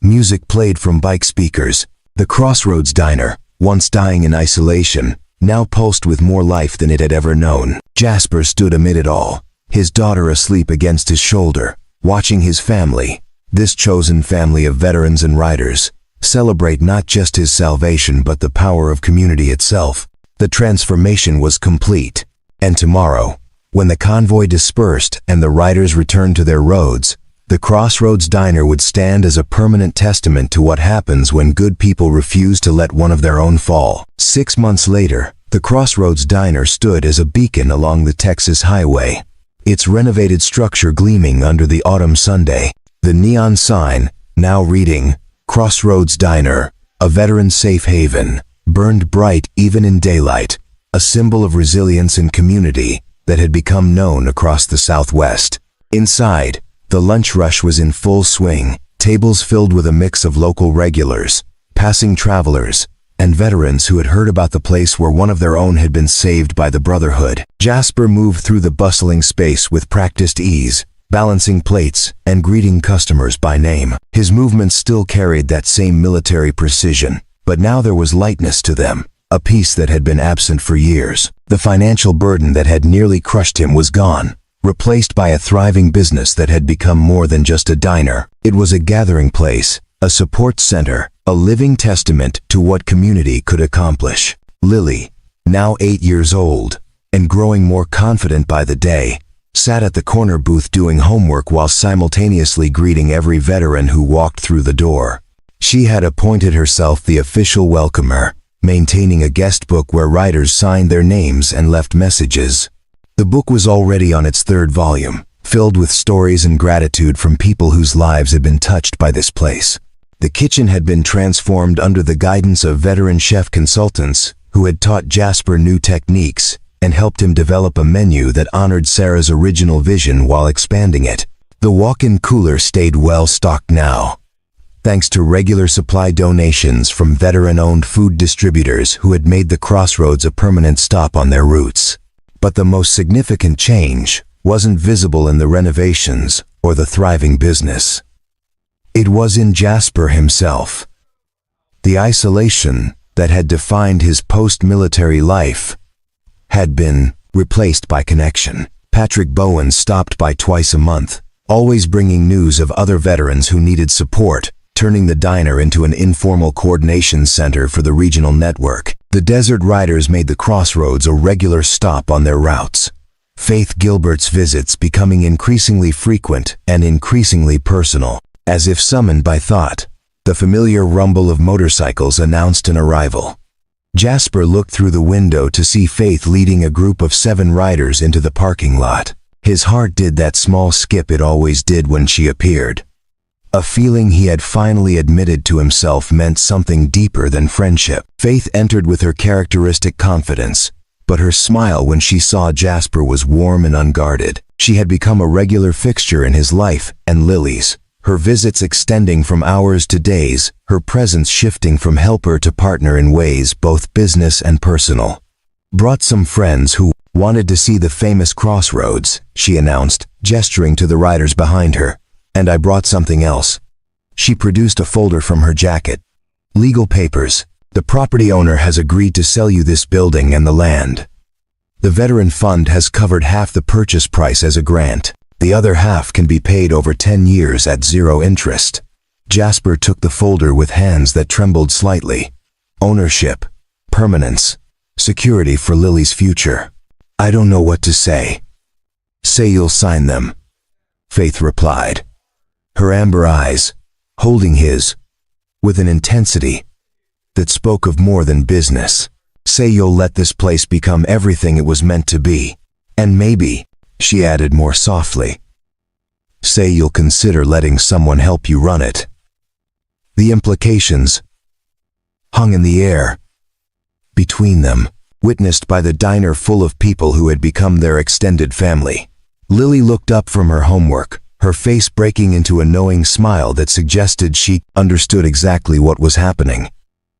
Music played from bike speakers. The Crossroads Diner, once dying in isolation, now pulsed with more life than it had ever known. Jasper stood amid it all, his daughter asleep against his shoulder, watching his family, this chosen family of veterans and riders, celebrate not just his salvation but the power of community itself. The transformation was complete, and tomorrow, when the convoy dispersed and the riders returned to their roads, the Crossroads Diner would stand as a permanent testament to what happens when good people refuse to let one of their own fall. 6 months later, the Crossroads Diner stood as a beacon along the Texas highway, its renovated structure gleaming under the autumn Sunday. The neon sign, now reading, Crossroads Diner, a veteran safe haven, burned bright even in daylight, a symbol of resilience and community that had become known across the Southwest. Inside, the lunch rush was in full swing, tables filled with a mix of local regulars, passing travelers, and veterans who had heard about the place where one of their own had been saved by the Brotherhood. Jasper moved through the bustling space with practiced ease, balancing plates and greeting customers by name. His movements still carried that same military precision, but now there was lightness to them, a peace that had been absent for years. The financial burden that had nearly crushed him was gone, replaced by a thriving business that had become more than just a diner. It was a gathering place, a support center, a living testament to what community could accomplish. Lily, now 8 years old, and growing more confident by the day, sat at the corner booth doing homework while simultaneously greeting every veteran who walked through the door. She had appointed herself the official welcomer, maintaining a guest book where riders signed their names and left messages. The book was already on its 3rd volume, filled with stories and gratitude from people whose lives had been touched by this place. The kitchen had been transformed under the guidance of veteran chef consultants who had taught Jasper new techniques and helped him develop a menu that honored Sarah's original vision while expanding it. The walk-in cooler stayed well stocked now, thanks to regular supply donations from veteran-owned food distributors who had made the Crossroads a permanent stop on their routes. But the most significant change wasn't visible in the renovations or the thriving business. It was in Jasper himself. The isolation that had defined his post-military life had been replaced by connection. Patrick Bowen stopped by twice a month, always bringing news of other veterans who needed support, turning the diner into an informal coordination center for the regional network. The desert riders made the Crossroads a regular stop on their routes, Faith Gilbert's visits becoming increasingly frequent and increasingly personal. As if summoned by thought, the familiar rumble of motorcycles announced an arrival. Jasper looked through the window to see Faith leading a group of 7 riders into the parking lot. His heart did that small skip it always did when she appeared. A feeling he had finally admitted to himself meant something deeper than friendship. Faith entered with her characteristic confidence, but her smile when she saw Jasper was warm and unguarded. She had become a regular fixture in his life and Lily's, her visits extending from hours to days, her presence shifting from helper to partner in ways both business and personal. "Brought some friends who wanted to see the famous crossroads," she announced, gesturing to the riders behind her. "And I brought something else." She produced a folder from her jacket. "Legal papers. The property owner has agreed to sell you this building and the land. The veteran fund has covered half the purchase price as a grant. The other half can be paid over 10 years at 0 interest." Jasper took the folder with hands that trembled slightly. Ownership, permanence, security for Lily's future. "I don't know what to say." "Say you'll sign them," Faith replied, her amber eyes holding his with an intensity that spoke of more than business. "Say you'll let this place become everything it was meant to be. And maybe," she added more softly, "say you'll consider letting someone help you run it." The implications hung in the air between them, witnessed by the diner full of people who had become their extended family. Lily looked up from her homework, her face breaking into a knowing smile that suggested she understood exactly what was happening.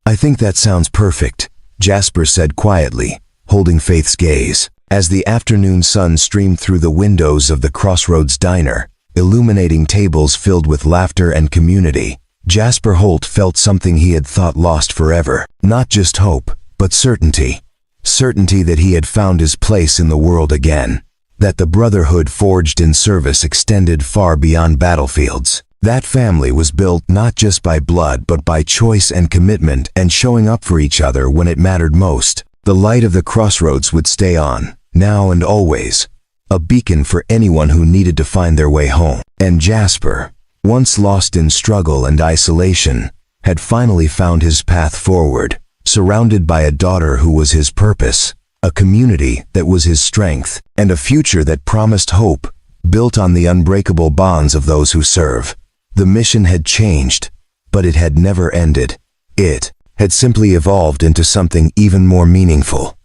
"I think that sounds perfect," Jasper said quietly, holding Faith's gaze. As the afternoon sun streamed through the windows of the Crossroads diner, illuminating tables filled with laughter and community, Jasper Holt felt something he had thought lost forever. Not just hope, but certainty. Certainty that he had found his place in the world again. That the brotherhood forged in service extended far beyond battlefields. That family was built not just by blood but by choice and commitment and showing up for each other when it mattered most. The light of the Crossroads would stay on, now and always, a beacon for anyone who needed to find their way home. And Jasper, once lost in struggle and isolation, had finally found his path forward, surrounded by a daughter who was his purpose, a community that was his strength, and a future that promised hope, built on the unbreakable bonds of those who serve. The mission had changed, but it had never ended. It had simply evolved into something even more meaningful.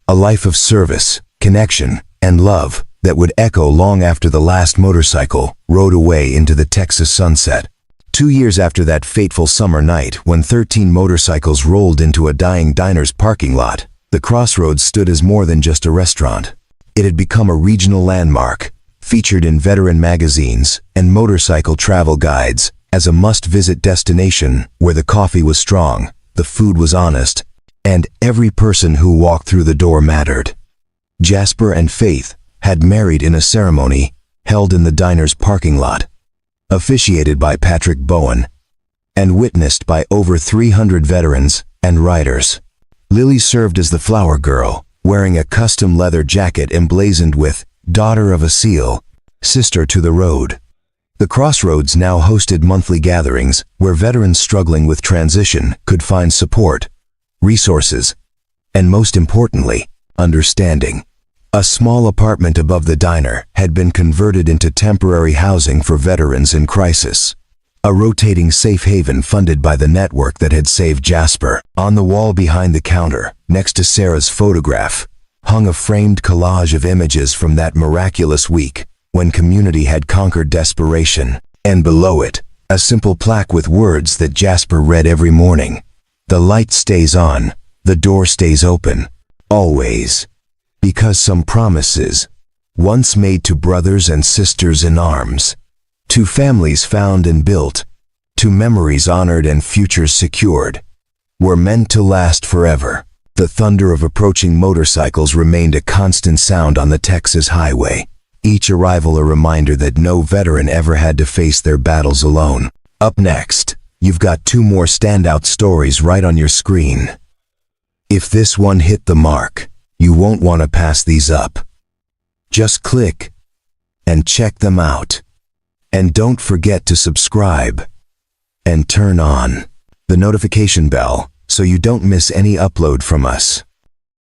A life of service, connection, and love that would echo long after the last motorcycle rode away into the Texas sunset. 2 years after that fateful summer night when 13 motorcycles rolled into a dying diner's parking lot, the Crossroads stood as more than just a restaurant. It had become a regional landmark, featured in veteran magazines and motorcycle travel guides as a must-visit destination where the coffee was strong, the food was honest, and every person who walked through the door mattered. Jasper and Faith had married in a ceremony held in the diner's parking lot, officiated by Patrick Bowen, and witnessed by over 300 veterans and riders. Lily served as the flower girl, wearing a custom leather jacket emblazoned with "Daughter of a Seal, Sister to the Road." The Crossroads now hosted monthly gatherings where veterans struggling with transition could find support, resources, and most importantly, understanding. A small apartment above the diner had been converted into temporary housing for veterans in crisis, a rotating safe haven funded by the network that had saved Jasper. On the wall behind the counter, next to Sarah's photograph, hung a framed collage of images from that miraculous week when community had conquered desperation, and below it, a simple plaque with words that Jasper read every morning. "The light stays on, the door stays open, always." Because some promises, once made to brothers and sisters in arms, to families found and built, to memories honored and futures secured, were meant to last forever. The thunder of approaching motorcycles remained a constant sound on the Texas highway, each arrival a reminder that no veteran ever had to face their battles alone. Up next, you've got 2 more standout stories right on your screen. If this one hit the mark, you won't want to pass these up. Just click and check them out. And don't forget to subscribe and turn on the notification bell so you don't miss any upload from us.